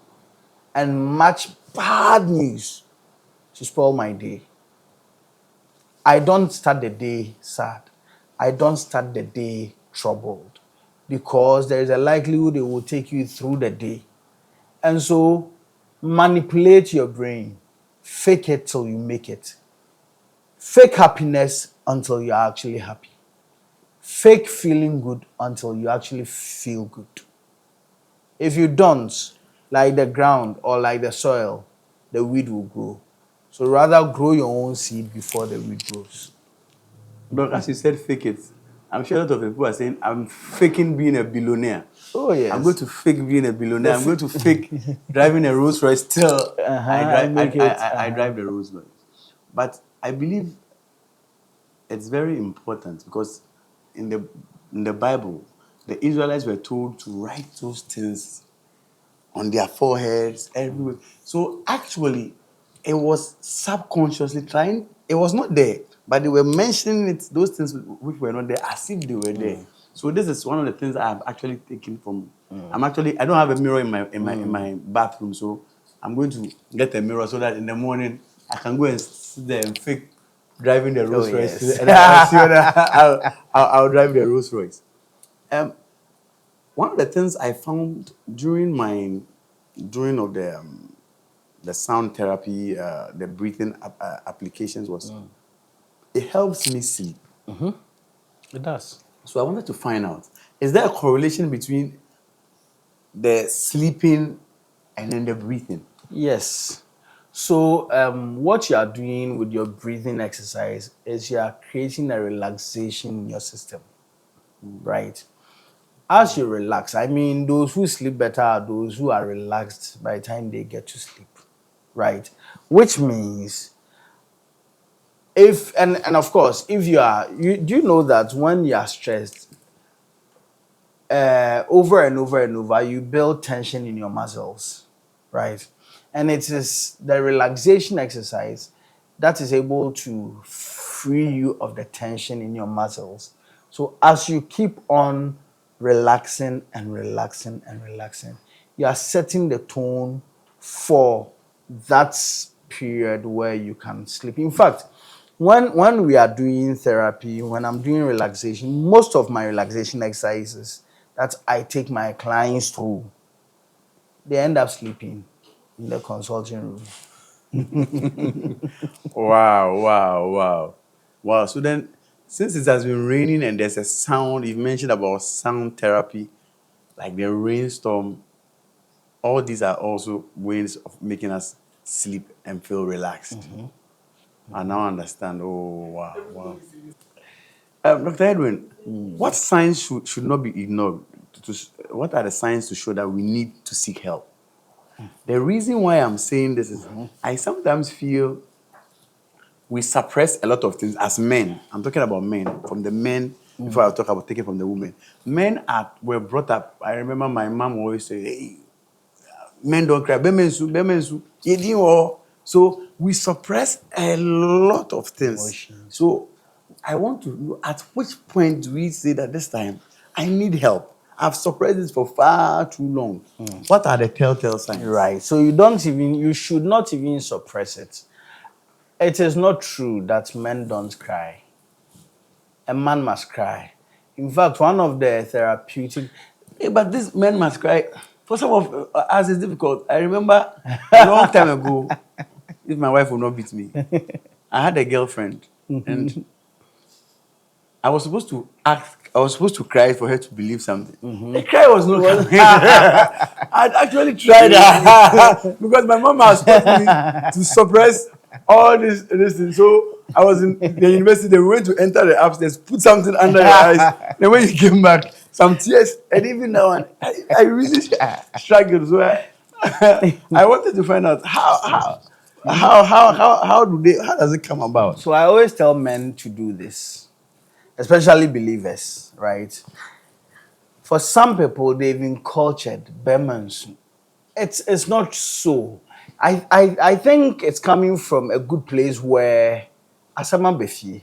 and much bad news to spoil my day. I don't start the day sad. I don't start the day troubled because there is a likelihood it will take you through the day. And so manipulate your brain. Fake it till you make it. Fake happiness until you're actually happy. Fake feeling good until you actually feel good. If you don't, like the ground or like the soil, the weed will grow. So rather grow your own seed before the weed grows. But as you said, fake it. I'm sure a lot of people are saying, I'm faking being a billionaire. Oh, yes. I'm going to fake being a billionaire. I'm going to fake driving a Rolls Royce till I drive the Rolls Royce. But I believe it's very important because in the Bible, the Israelites were told to write those things on their foreheads, everywhere. So actually, it was subconsciously trying. It was not there, but they were mentioning it. Those things which were not there, as if they were there. So this is one of the things I've actually taken from. I don't have a mirror in my bathroom, so I'm going to get a mirror so that in the morning I can go and sit there and fake driving the Rolls Royce, yes. and I'll see whether I'll drive the Rolls Royce. One of the things I found during of the sound therapy, the breathing applications was it helps me sleep. It does. So I wanted to find out, is there a correlation between the sleeping and then the breathing? Yes. So what you are doing with your breathing exercise is you are creating a relaxation in your system, right? As you relax, I mean, those who sleep better are those who are relaxed by the time they get to sleep, right? Which means if and of course, if you do you know that when you are stressed, over and over and over, you build tension in your muscles, right? And it is the relaxation exercise that is able to free you of the tension in your muscles. So as you keep on relaxing and relaxing and relaxing, you are setting the tone for that period where you can sleep. In fact, when we are doing therapy, when I'm doing relaxation, most of my relaxation exercises that I take my clients through, they end up sleeping in the consulting room. Wow. So then, since it has been raining and there's a sound, you mentioned about sound therapy, like the rainstorm, all these are also ways of making us sleep and feel relaxed. I now understand. Oh, wow. Dr. Edwin, what signs should not be ignored? What are the signs to show that we need to seek help? The reason why I'm saying this is I sometimes feel we suppress a lot of things as men. I'm talking about men. From the men, before I talk about taking from the women. Were brought up. I remember my mom always say, hey, men don't cry. Bemensu. So we suppress a lot of things. Emotions. So I want to know at which point do we say that this time I need help? I've suppressed this for far too long. What are the telltale signs? Right. So you should not even suppress it. It is not true that men don't cry. A man must cry. In fact, one of the therapeutic. But this men must cry. For some of us, it's difficult. I remember a long time ago, if my wife would not beat me, I had a girlfriend, and I was supposed to cry for her to believe something. The cry was not coming. I'd actually tried because my mom has taught me to suppress all this thing. So I was in the university, they went to enter the upstairs, put something under your eyes. Then when you came back, some tears, and even now I really struggled. So I wanted to find out how does it come about? So I always tell men to do this, especially believers, right? For some people, they've been cultured, Burmans. It's not so. I think it's coming from a good place where Asama Befi,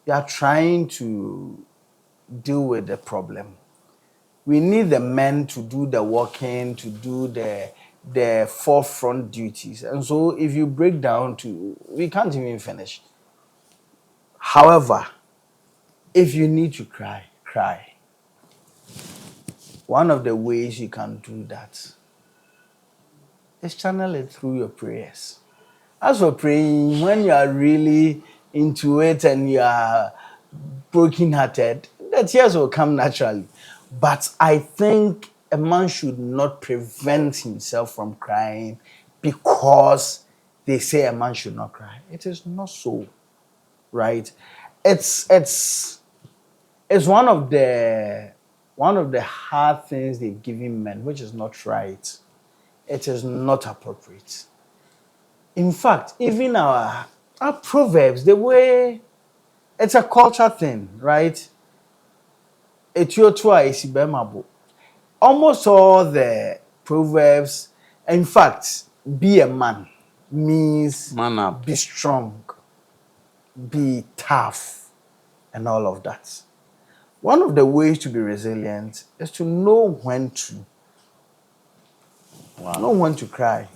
you are trying to deal with the problem. We need the men to do the working, to do the forefront duties. And so if you break down we can't even finish. However, if you need to cry, cry. One of the ways you can do that is channel it through your prayers. As for praying, when you are really into it and you are broken-hearted, the tears will come naturally. But I think a man should not prevent himself from crying because they say a man should not cry. It is not so, right? It's one of the hard things they've given men, which is not right. It is not appropriate. In fact, even our proverbs, the way it's a culture thing, right? Almost all the proverbs, in fact, be a man means Man up. be strong, be tough, and all of that. One of the ways to be resilient is to know when to. Know when to cry.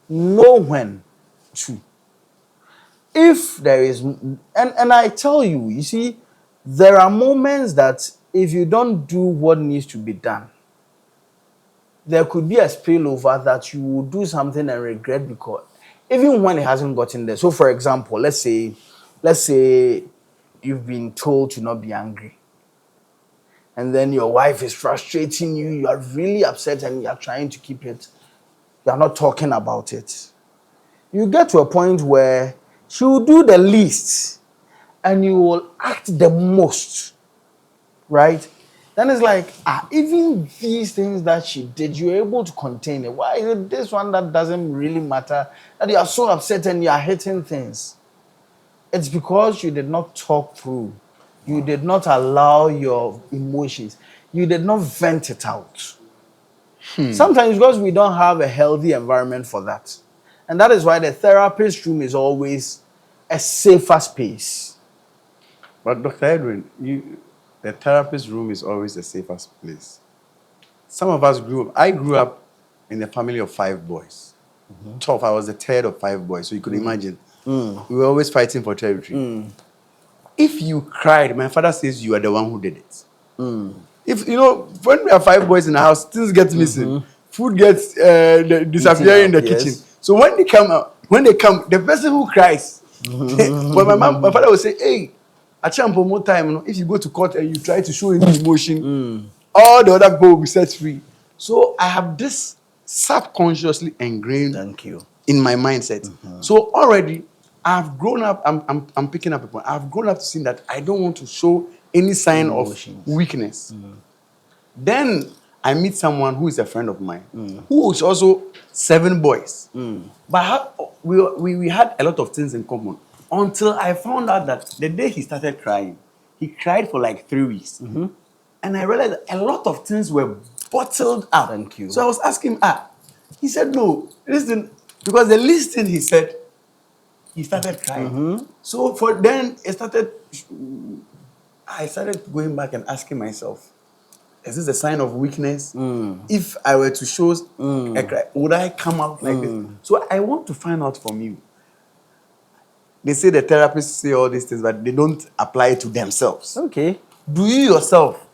Know when to. If there is, and I tell you, you see, there are moments that if you don't do what needs to be done, there could be a spillover that you will do something and regret because even when it hasn't gotten there. So, for example, let's say you've been told to not be angry, and then your wife is frustrating you. You are really upset, and you are trying to keep it. You are not talking about it. You get to a point where she will do the least, and you will act the most, right? Then it's like, even these things that she did, you're able to contain it. Why is it this one that doesn't really matter? That you are so upset and you are hitting things. It's because you did not talk through. You did not allow your emotions. You did not vent it out. Sometimes because we don't have a healthy environment for that. And that is why the therapist room is always a safer space. But Dr. Edwin, the therapist room is always the safest place. Some of us I grew up in a family of 5 boys. Tough, I was the third of 5 boys, so you could imagine. We were always fighting for territory. If you cried, my father says you are the one who did it. If when we are 5 boys in the house, things get missing. Food gets disappearing in the kitchen. So when they come, the person who cries, but my father will say, "Hey, at some more time, if you go to court and you try to show any emotion, all the other people will be set free." So I have this subconsciously ingrained in my mindset. So already I've grown up. I'm picking up a point. I've grown up to see that I don't want to show any sign of weakness. Then I meet someone who is a friend of mine, who is also 7 boys. But we had a lot of things in common until I found out that the day he started crying, he cried for like 3 weeks. And I realized that a lot of things were bottled up. Thank you. So I was asking him, he said, no, listen, because the least thing he said, he started crying. So then I started going back and asking myself, is this a sign of weakness? If I were to show a cry, would I come out like this? So I want to find out from you. They say the therapists say all these things, but they don't apply it to themselves. Okay. Do you yourself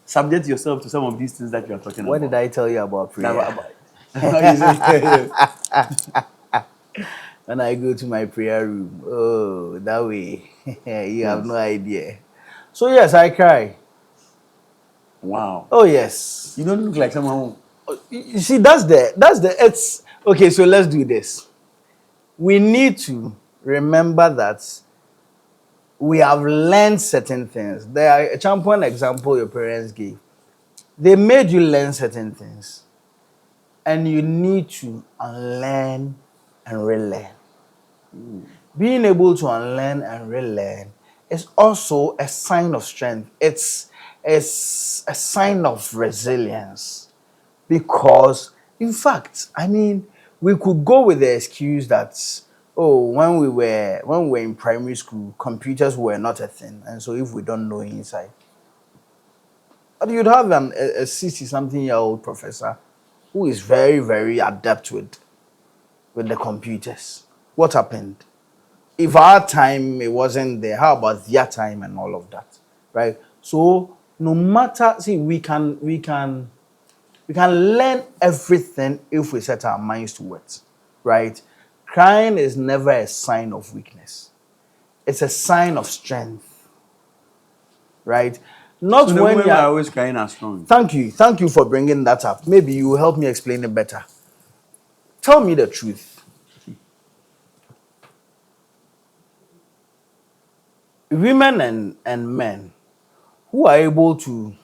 subject yourself to some of these things that you are talking about? What did I tell you about prayer? When I go to my prayer room, that way, you have no idea. So yes, I cry. Wow. Oh yes. You don't look like someone who... You see, it's okay. So let's do this. We need to remember that we have learned certain things. There are a champion example your parents gave. They made you learn certain things, and you need to unlearn and relearn. Being able to unlearn and relearn is also a sign of strength. It's a sign of resilience, because, in fact, I mean, we could go with the excuse that, when we were in primary school, computers were not a thing, and so if we don't know inside, but you'd have a 60-something-year-old professor who is very, very adept with the computers. What happened? If our time it wasn't there, how about their time and all of that, right? So no matter, see, we can learn everything if we set our minds to it, right? Crying is never a sign of weakness. It's a sign of strength, right? Not so when you are always crying are strong. Thank you for bringing that up. Maybe you will help me explain it better. Tell me the truth. Women and men who are able to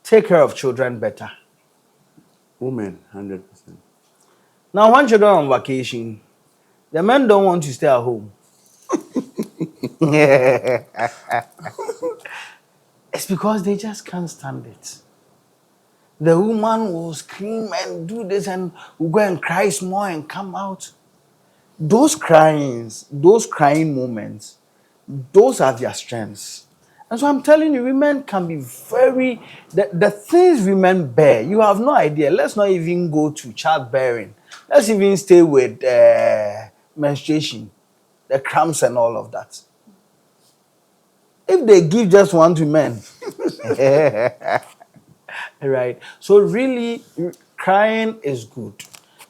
take care of children better. Women, 100%. Now, when children are on vacation, the men don't want to stay at home. It's because they just can't stand it. The woman will scream and do this and will go and cry small and come out. Those crying moments Those are their strengths. And so I'm telling you, women can be very, the things women bear, you have no idea. Let's not even go to childbearing. Let's even stay with menstruation, the cramps and all of that. If they give just one to men, right? So really, crying is good.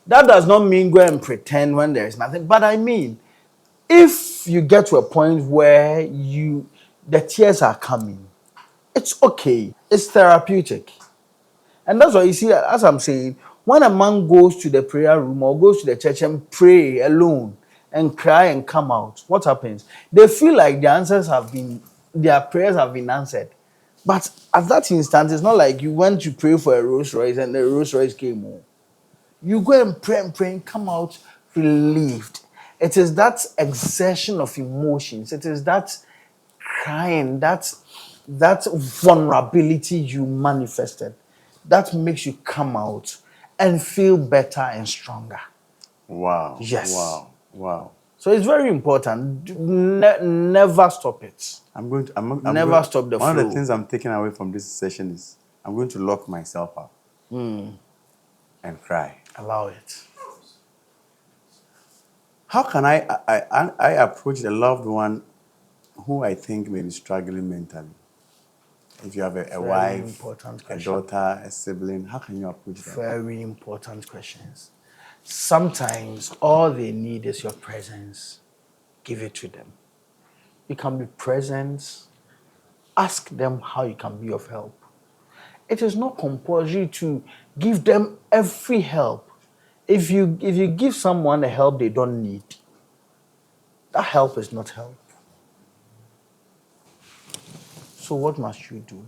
That does not mean go and pretend when there is nothing. But I mean, if you get to a point where the tears are coming, it's okay. It's therapeutic. And that's why you see, as I'm saying, when a man goes to the prayer room or goes to the church and pray alone and cry and come out, what happens? They feel like their prayers have been answered. But at that instant, it's not like you went to pray for a Rolls Royce and the Rolls Royce came home. You go and pray and come out relieved. It is that exertion of emotions. It is that crying, that vulnerability you manifested that makes you come out and feel better and stronger. Wow. Yes. Wow. Wow. So it's very important. Never stop it. Never stop the flow. One of the things I'm taking away from this session is I'm going to lock myself up and cry. Allow it. How can I approach a loved one who I think may be struggling mentally? If you have a wife, a daughter, a sibling, how can you approach that? Very important questions. Sometimes all they need is your presence. Give it to them. You can be present. Ask them how you can be of help. It is not compulsory to give them every help. If you give someone a help they don't need, that help is not help. So what must you do?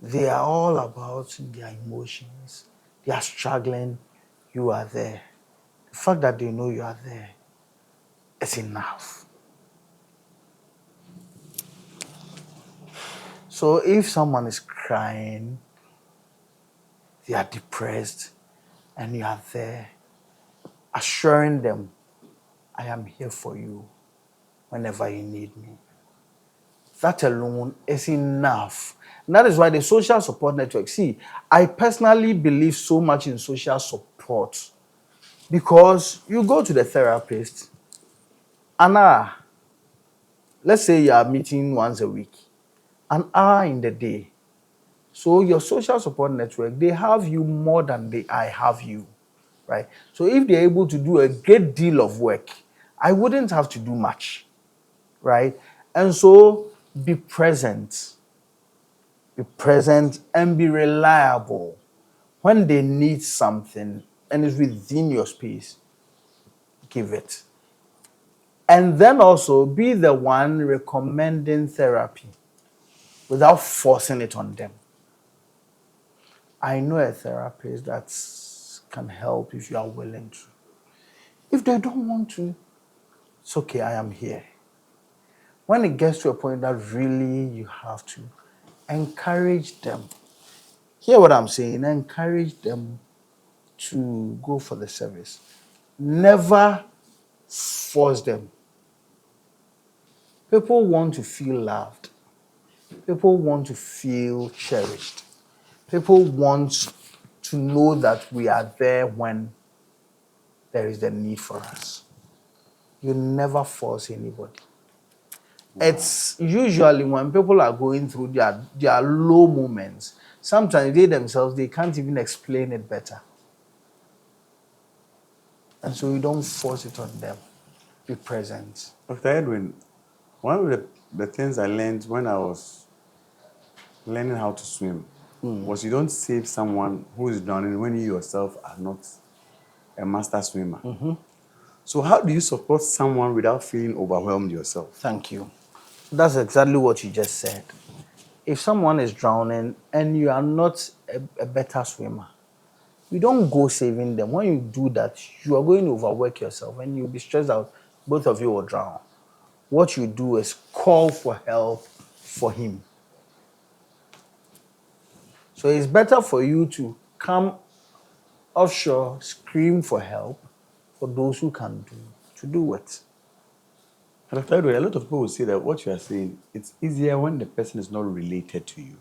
They are all about their emotions. They are struggling. You are there. The fact that they know you are there is enough. So if someone is crying, they are depressed, and you are there, assuring them, I am here for you whenever you need me. That alone is enough. And that is why the social support network, see, I personally believe so much in social support because you go to the therapist, an hour, let's say you are meeting once a week, an hour in the day. So your social support network, they have you more than I have you, right? So if they're able to do a great deal of work, I wouldn't have to do much, right? And so be present. Be present and be reliable. When they need something and it's within your space, give it. And then also be the one recommending therapy without forcing it on them. I know a therapist that can help if you are willing to. If they don't want to, it's okay, I am here. When it gets to a point that really you have to, encourage them. Hear what I'm saying? Encourage them to go for the service. Never force them. People want to feel loved. People want to feel cherished. People want to know that we are there when there is the need for us. You never force anybody. Wow. It's usually when people are going through their low moments, sometimes they themselves, they can't even explain it better. And so you don't force it on them. Be present. Dr. Edwin, one of the things I learned when I was learning how to swim was you don't save someone who is drowning when you yourself are not a master swimmer. So how do you support someone without feeling overwhelmed yourself? Thank you. That's exactly what you just said. If someone is drowning and you are not a better swimmer, you don't go saving them. When you do that, you are going to overwork yourself and you'll be stressed out. Both of you will drown. What you do is call for help for him. So it's better for you to come offshore, scream for help for those who can do it. Dr. Edwin, a lot of people will say that what you are saying, it's easier when the person is not related to you.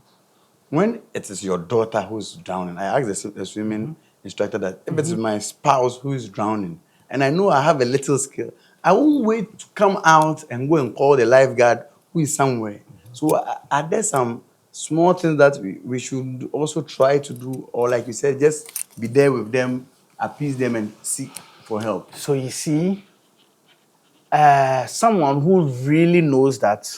When it is your daughter who's drowning, I asked the swimming instructor that if it is my spouse who is drowning, and I know I have a little skill, I won't wait to come out and go and call the lifeguard who is somewhere. So are there some small things that we should also try to do, or like you said, just be there with them, appease them, and seek for help? So you see, someone who really knows that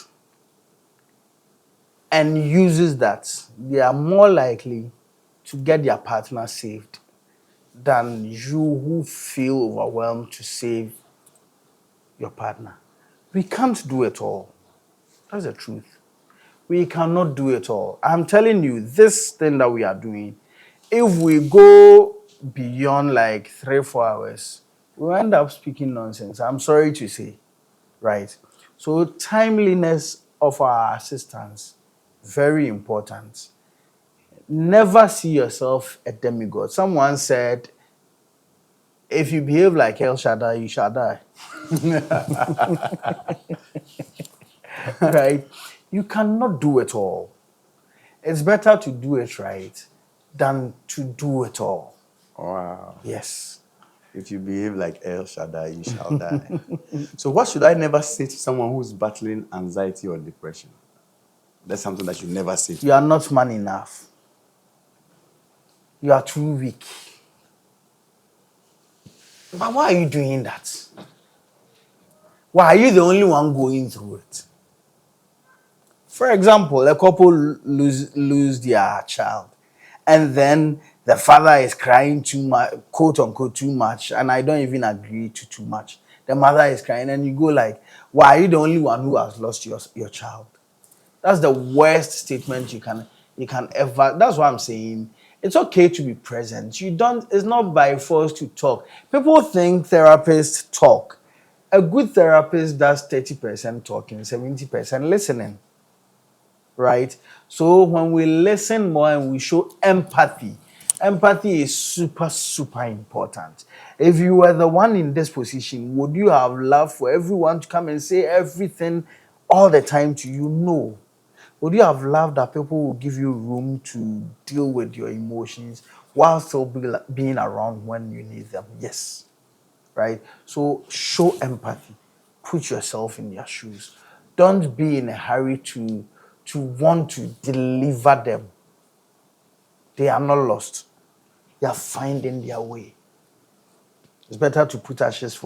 and uses that, they are more likely to get their partner saved than you who feel overwhelmed to save your partner. We can't do it all. That's the truth. We cannot do it all. I'm telling you, this thing that we are doing, if we go beyond like 3-4 hours, we'll end up speaking nonsense. I'm sorry to say, right? So timeliness of our assistance, very important. Never see yourself a demigod. Someone said, if you behave like El Shaddai, you shall die. Right? You cannot do it all. It's better to do it right than to do it all. Wow. Yes. If you behave like El Shaddai, you shall die. So what should I never say to someone who's battling anxiety or depression? That's something that you never say. You are not man enough. You are too weak. But why are you doing that? Why are you the only one going through it? For example, a couple lose their child, and then the father is crying too much, quote unquote, too much, and I don't even agree to too much. The mother is crying, and you go like, why are you the only one who has lost your child? That's the worst statement you can ever. That's what I'm saying. It's okay to be present. It's not by force to talk. People think therapists talk. A good therapist does 30% talking, 70% listening. Right? So when we listen more and we show empathy, empathy is super, super important. If you were the one in this position, would you have loved for everyone to come and say everything all the time to you? No. Would you have loved that people will give you room to deal with your emotions while still being around when you need them? Yes. Right? So show empathy. Put yourself in their shoes. Don't be in a hurry to want to deliver them. They are not lost. They are finding their way. It's better to put ashes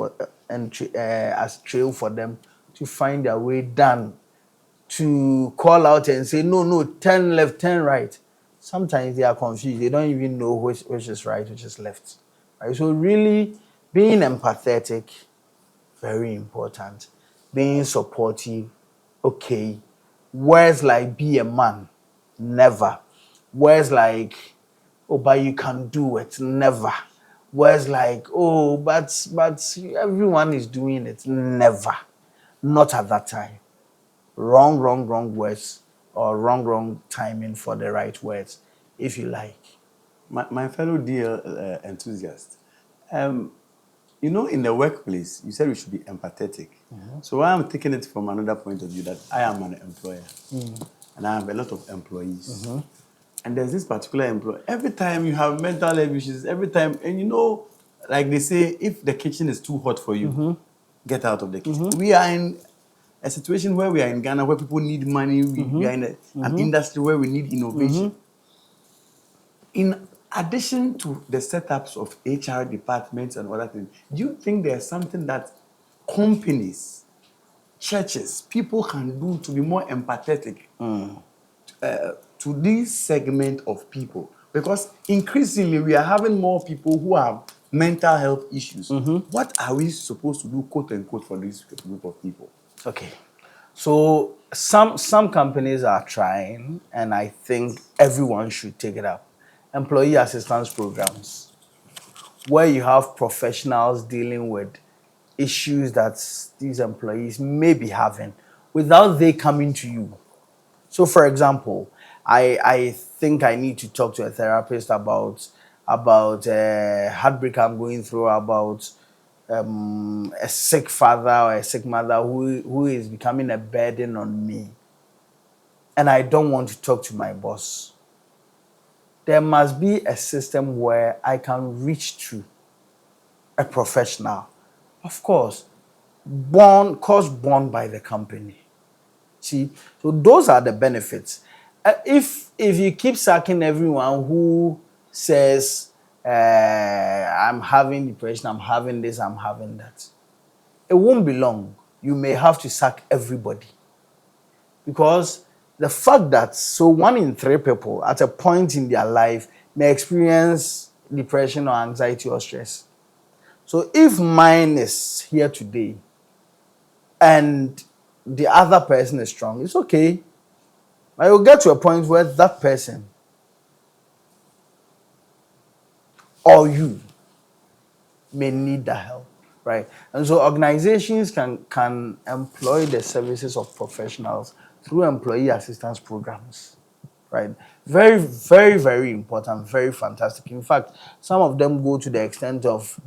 as trail for them to find their way than to call out and say, no, turn left, turn right. Sometimes they are confused. They don't even know which is right, which is left. Right? So really being empathetic, very important. Being supportive, okay. Words like be a man, never. Words like, oh, but you can do it, never. Words like, oh, but everyone is doing it, never. Not at that time. Wrong words, or wrong timing for the right words, if you like. My fellow DL enthusiast, in the workplace, you said we should be empathetic. So I'm taking it from another point of view that I am an employer and I have a lot of employees. And there's this particular employee. Every time you have mental health issues, every time, and like they say, if the kitchen is too hot for you, get out of the kitchen. We are in a situation where we are in Ghana where people need money. We are in an industry where we need innovation. In addition to the setups of HR departments and other things, do you think there's something that companies, churches, people can do to be more empathetic to this segment of people? Because increasingly we are having more people who have mental health issues. What are we supposed to do, quote unquote, for this group of people? Okay. So some companies are trying, and I think everyone should take it up. Employee assistance programs, where you have professionals dealing with issues that these employees may be having without they coming to you. So, for example, I think I need to talk to a therapist about heartbreak I'm going through, about a sick father or a sick mother who is becoming a burden on me, and I don't want to talk to my boss, there must be a system where I can reach to a professional. Of course, borne by the company. See, so those are the benefits. If you keep sacking everyone who says, I'm having depression, I'm having this, I'm having that, it won't be long. You may have to sack everybody. Because the fact that 1 in 3 people at a point in their life may experience depression or anxiety or stress. So if mine is here today and the other person is strong, it's okay. I will get to a point where that person or you may need the help, right? And so organizations can employ the services of professionals through employee assistance programs, right? Very, very, very important, very fantastic. In fact, some of them go to the extent of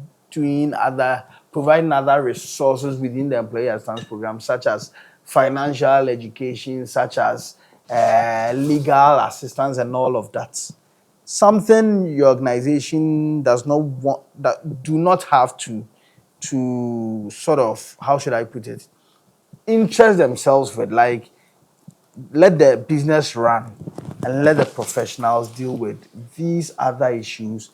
providing other resources within the employee assistance program, such as financial education, such as legal assistance and all of that. Something your organization does not want, that do not have to sort of, how should I put it, interest themselves with, like, let the business run and let the professionals deal with these other issues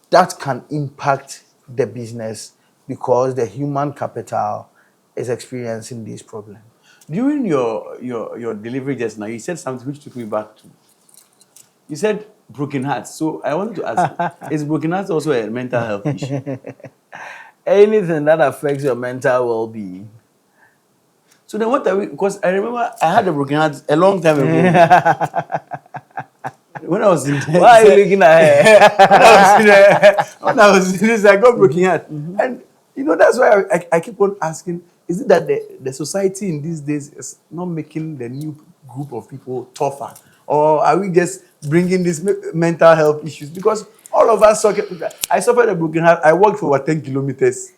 that can impact the business because the human capital is experiencing these problems. During your delivery just now, you said something which took me back to. You said broken hearts. So I wanted to ask, is broken hearts also a mental health issue? Anything that affects your mental well-being. So then what are we, because I remember I had a broken heart a long time ago. When I was in Why are you looking at her? when I was in this, I got broken heart. And that's why I keep on asking, is it that the society in these days is not making the new group of people tougher? Or are we just bringing these mental health issues? Because all of us, I suffered a broken heart. I walked for over 10 kilometers.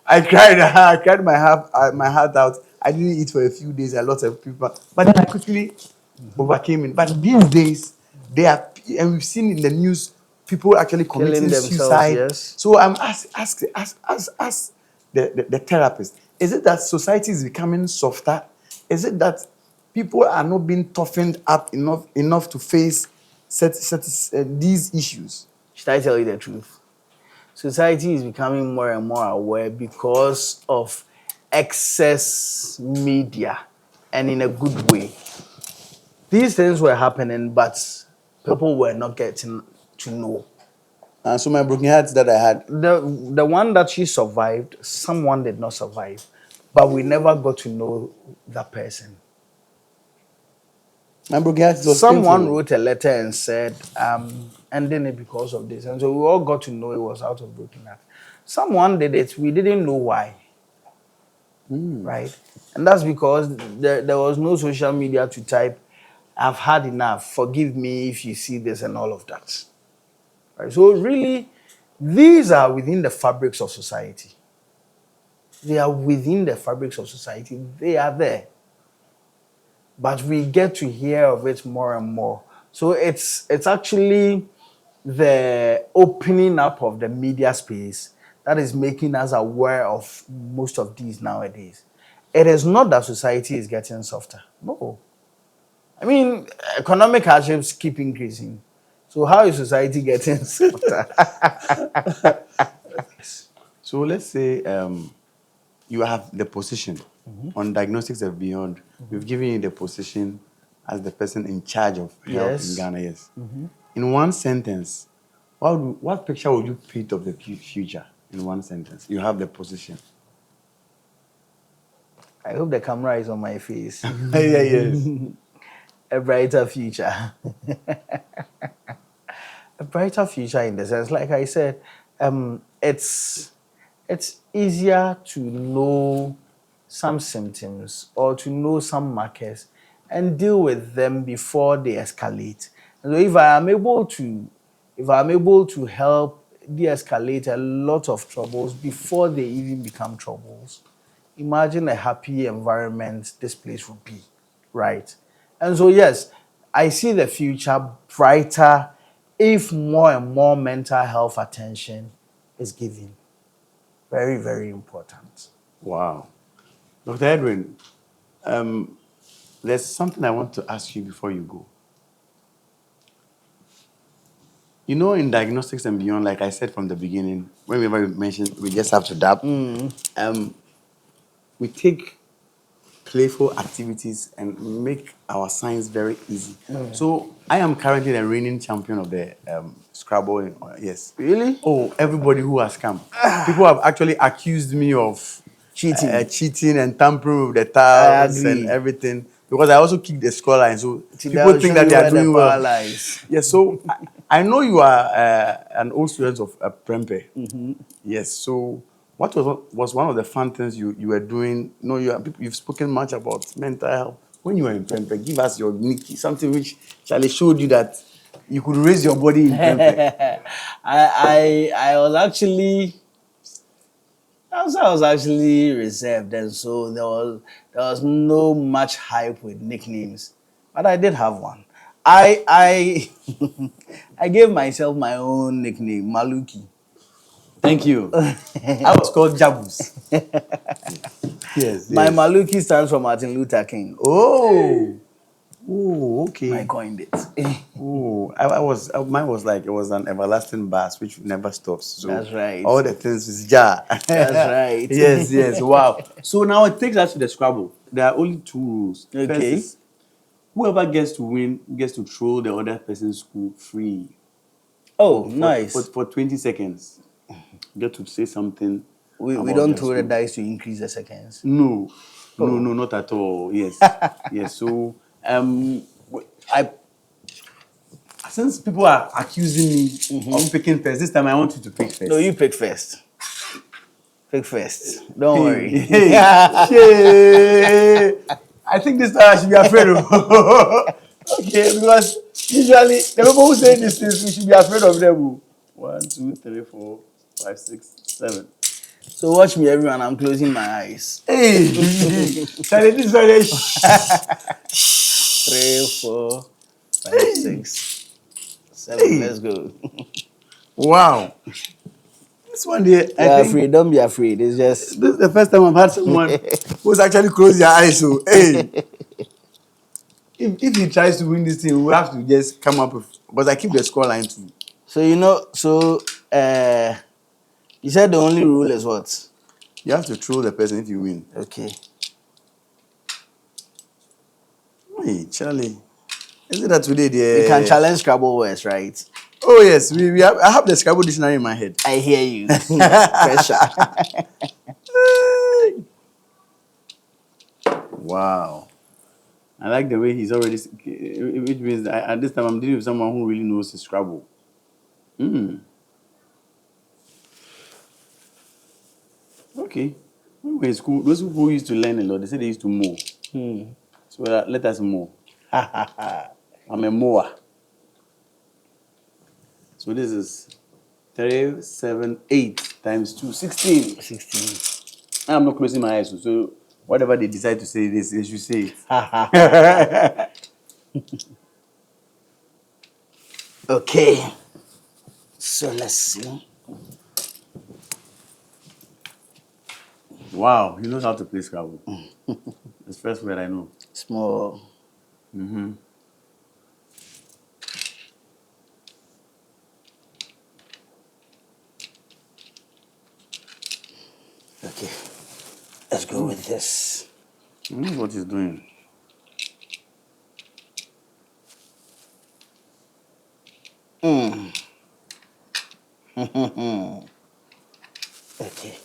I cried my heart out. I didn't eat for a few days. I lost a people. But then I quickly overcame it. But these days, and we've seen in the news, people actually committing suicide. Yes. So I'm ask the therapist, is it that society is becoming softer? Is it that people are not being toughened up enough to face these issues? Should I tell you the truth? Society is becoming more and more aware because of excess media, and in a good way. These things were happening, but people were not getting to know. So my broken heart that I had, the one that she survived, someone did not survive, but we never got to know that person. My broken heart was someone painful. wrote a letter and said, ending it because of this. And so we all got to know it was out of broken heart. Someone did it, we didn't know why. Right? And that's because there was no social media to type, I've had enough, forgive me if you see this and all of that. Right? So really, these are within the fabrics of society. They are within the fabrics of society. They are there. But we get to hear of it more and more. So it's actually the opening up of the media space that is making us aware of most of these nowadays. It is not that society is getting softer. No. I mean, economic hardships keep increasing. So how is society getting softer? So let's say you have the position on Diagnostics and Beyond. We've given you the position as the person in charge of health in Ghana. Yes. In one sentence, what picture would you paint of the future? In one sentence, you have the position. I hope the camera is on my face. Yes. A brighter future. A brighter future in the sense, like I said, it's easier to know some symptoms or to know some markers and deal with them before they escalate. And so if I am able to help de-escalate a lot of troubles before they even become troubles. Imagine a happy environment this place would be, right? And so, yes, I see the future brighter if more and more mental health attention is given. Very, very important. Wow. Dr. Edwin, there's something I want to ask you before you go. You know, in Diagnostics and Beyond, like I said from the beginning, whenever we mention, we just have to dab. We take playful activities and make our science very easy. So I am currently the reigning champion of the Scrabble. Yes. Really? Oh, everybody who has come. People have actually accused me of Cheating. cheating and tampering with the I tiles agree. and everything. Because I also kick the scoreline. So Today people I'll think show that you they are where the doing power well. lies. Yes, so I know you are an old student of Prempe. Yes, so what was one of the fun things you were doing? No, you've spoken much about mental health. When you were in Prempe, give us your Nikki, something which Charlie showed you that you could raise your body in Prempe. I was actually reserved, and so there was no much hype with nicknames, but I did have one. I I gave myself my own nickname, Maluki. Thank you. I was called Jabus. Yes, My yes. Maluki stands for Martin Luther King. Oh, okay. I coined it. Oh, mine was like it was an everlasting bass which never stops. So That's right. all the things is jar. That's right. Yes, yes. Wow. So now it takes us to the Scrabble. There are only two rules. First Okay. is whoever gets to win gets to throw the other person's school free. Oh, for, nice. For 20 seconds. Get to say something. We about don't their throw the school. dice to increase the seconds. No, no, not at all. Yes, yes. So, I since people are accusing me of picking first, this time I want you to pick first. No, you pick first. Pick first. Don't worry. Hey, I think this time I should be afraid of. Okay, because usually the people who say these things, we should be afraid of them. 1, 2, 3, 4, 5, 6, 7. So watch me, everyone. I'm closing my eyes. Hey, Charlie, this is very 3, 4, 5, 6, 7. Hey. Let's go. Wow. This one day, I think Afraid. Don't be afraid. It's just. this is the first time I've had someone who's actually closed their eyes. So, hey, if he tries to win this thing, we'll have to just come up with. Because I keep the score line too. So you said the only rule is what? You have to throw the person if you win. Okay. Hey, Charlie. Is it that today We can challenge Scrabble words, right? Oh, yes. I have the Scrabble dictionary in my head. I hear you. Pressure. Wow. I like the way he's already, which means that at this time I'm dealing with someone who really knows his Scrabble. Okay. When we were in school, those people who used to learn a lot, they said they used to mow. So let us mow. I'm a mower. So this is 3, 7, 8 times 2, 16. 16. I'm not closing my eyes. So whatever they decide to say, they should say it. Okay. So let's see. Wow, he knows how to play Scrabble. That's the first word I know. Small. Okay. Let's go with this. He knows what he's doing. Okay.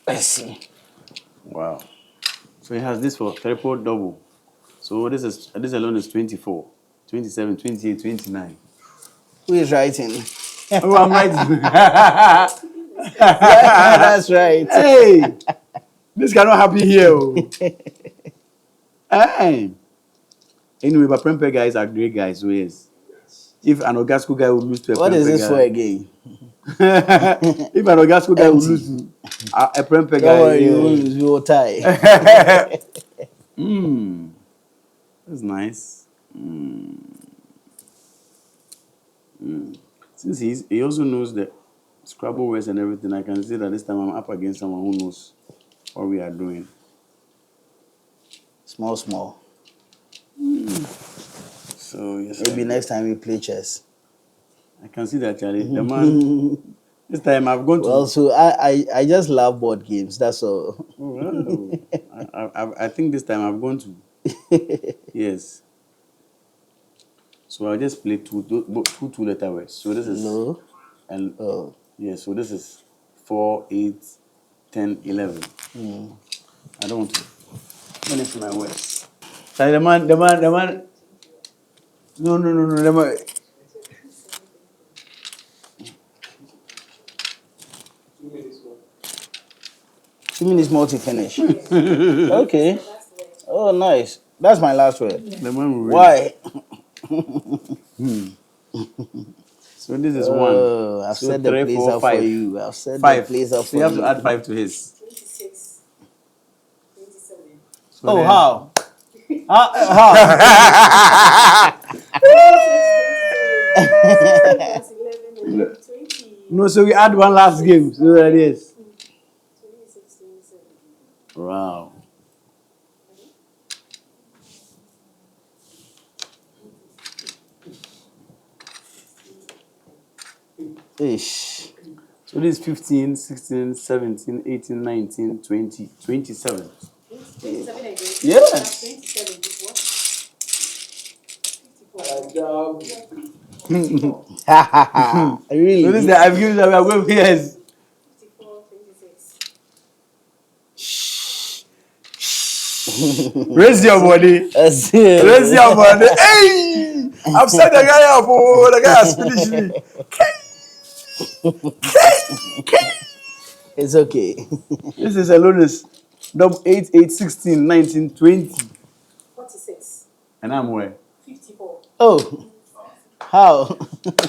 Let's see. Wow. So he has this for triple double. So this alone is 24, 27, 28, 29. Who is writing? Oh, I'm right. That's right. Hey, this cannot happen here. Oh. Hey. Anyway, but Prempe guys are great guys, so yes. if an Ogasco guy would lose to a What is Prempeh this for guy. again? If an Ogasco guy would lose to a Prempeh Don't guy. worry, you will lose. You will tie. That's nice. Since he also knows the Scrabble words and everything, I can see that this time I'm up against someone who knows what we are doing. Small. So yes, Maybe next time we play chess. I can see that, Charlie. The man. This time I've gone to. Well, so I just love board games. That's all. Oh, I think this time I've gone to. Yes. So I'll just play two letter words. So this is No. and Oh. yeah. So this is 4, 8, 10, 11. I don't want to finish my words. Sorry, the man. No. The man. 2 minutes more to finish. Okay. Oh, nice. That's my last word. The man will Why? So this is Oh, 1. I've So set the 3, place 4, up 5. for you. I've set 5. the place up So for you have you. to add 5 to his. 26, 27. So Oh, then- how? How? 26, 11, 20. No, so we add one last game. So that is. 26, 27. Wow. Ish. So this is 15, 16, 17, 18, 19, 20, 27. 27 again. Yes. 27 is what? 54. Really? So this is the I've given that we are going yes. 54, 26. Raise your body. That's it. Raise your body. Hey! I've set the guy up. Oh, the guy has finished me. It's okay. This is Alonis. 8, 8, 16, 19, 20. 46. And I'm where? 54. Oh, how?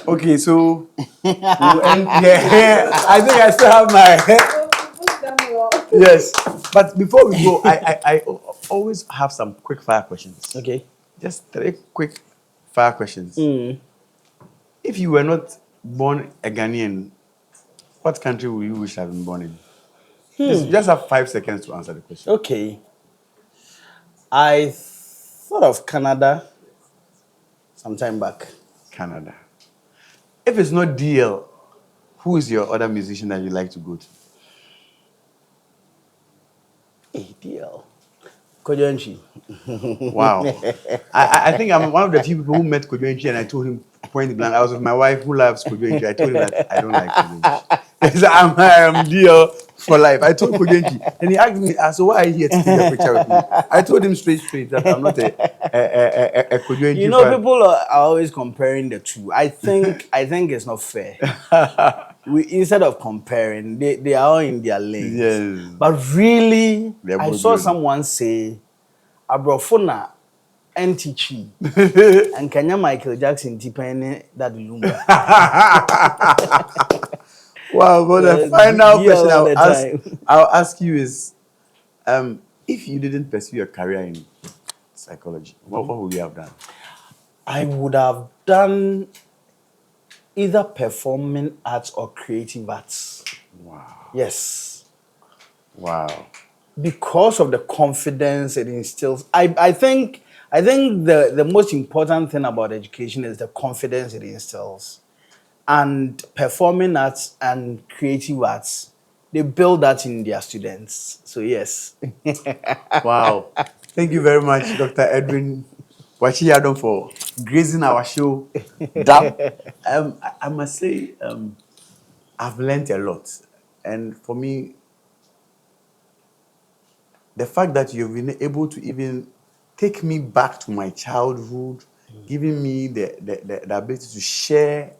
Okay, so we'll end here. I think I still have my yes. But before we go, I always have some quick fire questions. Okay. Just 3 quick fire questions. If you were not born a Ghanaian, what country would you wish to have been born in? Just have 5 seconds to answer the question. Okay. I thought of Canada some time back. Canada. If it's not DL, who is your other musician that you like to go to? ADL. Kojonchi. Wow. I think I'm one of the few people who met Kojonchi and I told him point blank. I was with my wife who loves Kojonchi. I told him that I don't like Kojonchi. He said, I'm DL for life. I told Kojonchi. And he asked me, so why are you here to take a picture with me? I told him straight that I'm not a Kojonchi You know, fan. people are always comparing the two. I think it's not fair. Instead of comparing, they are all in their lanes. Yes. But really, They're I both saw good. someone say, Abrofona NTG and Kenya Michael Jackson Tipene that Lumba. Wow, but the Yes, final DL question all the time. I'll ask you is, if you didn't pursue a career in psychology, what would you have done? I would have done either performing arts or creative arts. Wow. Yes. Wow. Because of the confidence it instills. I think the most important thing about education is the confidence it instills. And performing arts and creative arts, they build that in their students. So yes. Wow. Thank you very much, Dr. Edwin Boachie-Yiadom, for gracing our show. I must say, I've learned a lot. And for me, the fact that you've been able to even take me back to my childhood, giving me the ability to share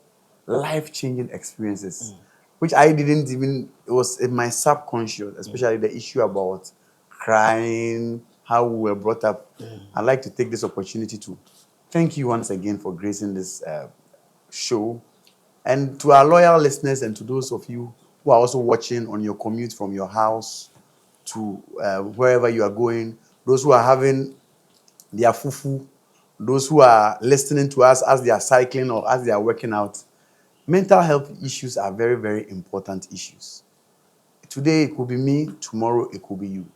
life-changing experiences, which I didn't even, it was in my subconscious, especially the issue about crying, how we were brought up. I'd like to take this opportunity to thank you once again for gracing this show. And to our loyal listeners and to those of you who are also watching on your commute from your house to wherever you are going, those who are having their fufu, those who are listening to us as they are cycling or as they are working out, mental health issues are very, very important issues. Today it could be me, tomorrow it could be you.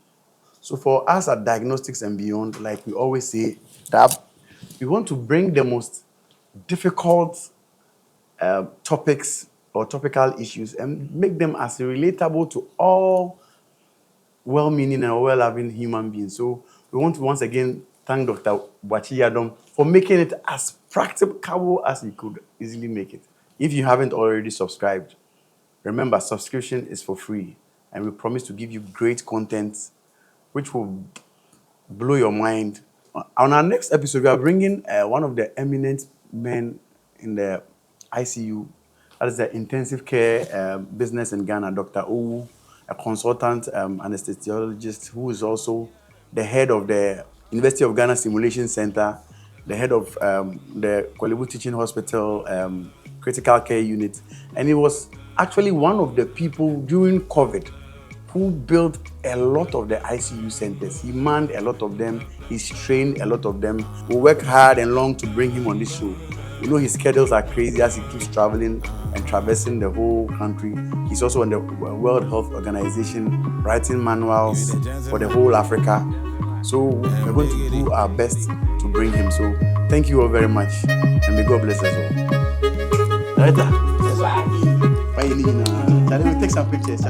So for us at Diagnostics and Beyond, like we always say, that we want to bring the most difficult topics or topical issues and make them as relatable to all well-meaning and well-loving human beings. So we want to once again thank Dr. Boachie-Yiadom for making it as practicable as he could easily make it. If you haven't already subscribed, remember, subscription is for free, and we promise to give you great content which will blow your mind. On our next episode, we are bringing one of the eminent men in the ICU, that is the intensive care business in Ghana, Dr. Owoo, a consultant anesthesiologist who is also the head of the University of Ghana Simulation Center, the head of the Korle Bu Teaching Hospital critical care unit. And he was actually one of the people during COVID who built a lot of the ICU centers. He manned a lot of them. He's trained a lot of them. We work hard and long to bring him on this show. You know, his schedules are crazy as he keeps traveling and traversing the whole country. He's also on the World Health Organization, writing manuals for the whole Africa. So we're going to do our best to bring him. So thank you all very much, and may God bless us all. Right? Let me take some pictures.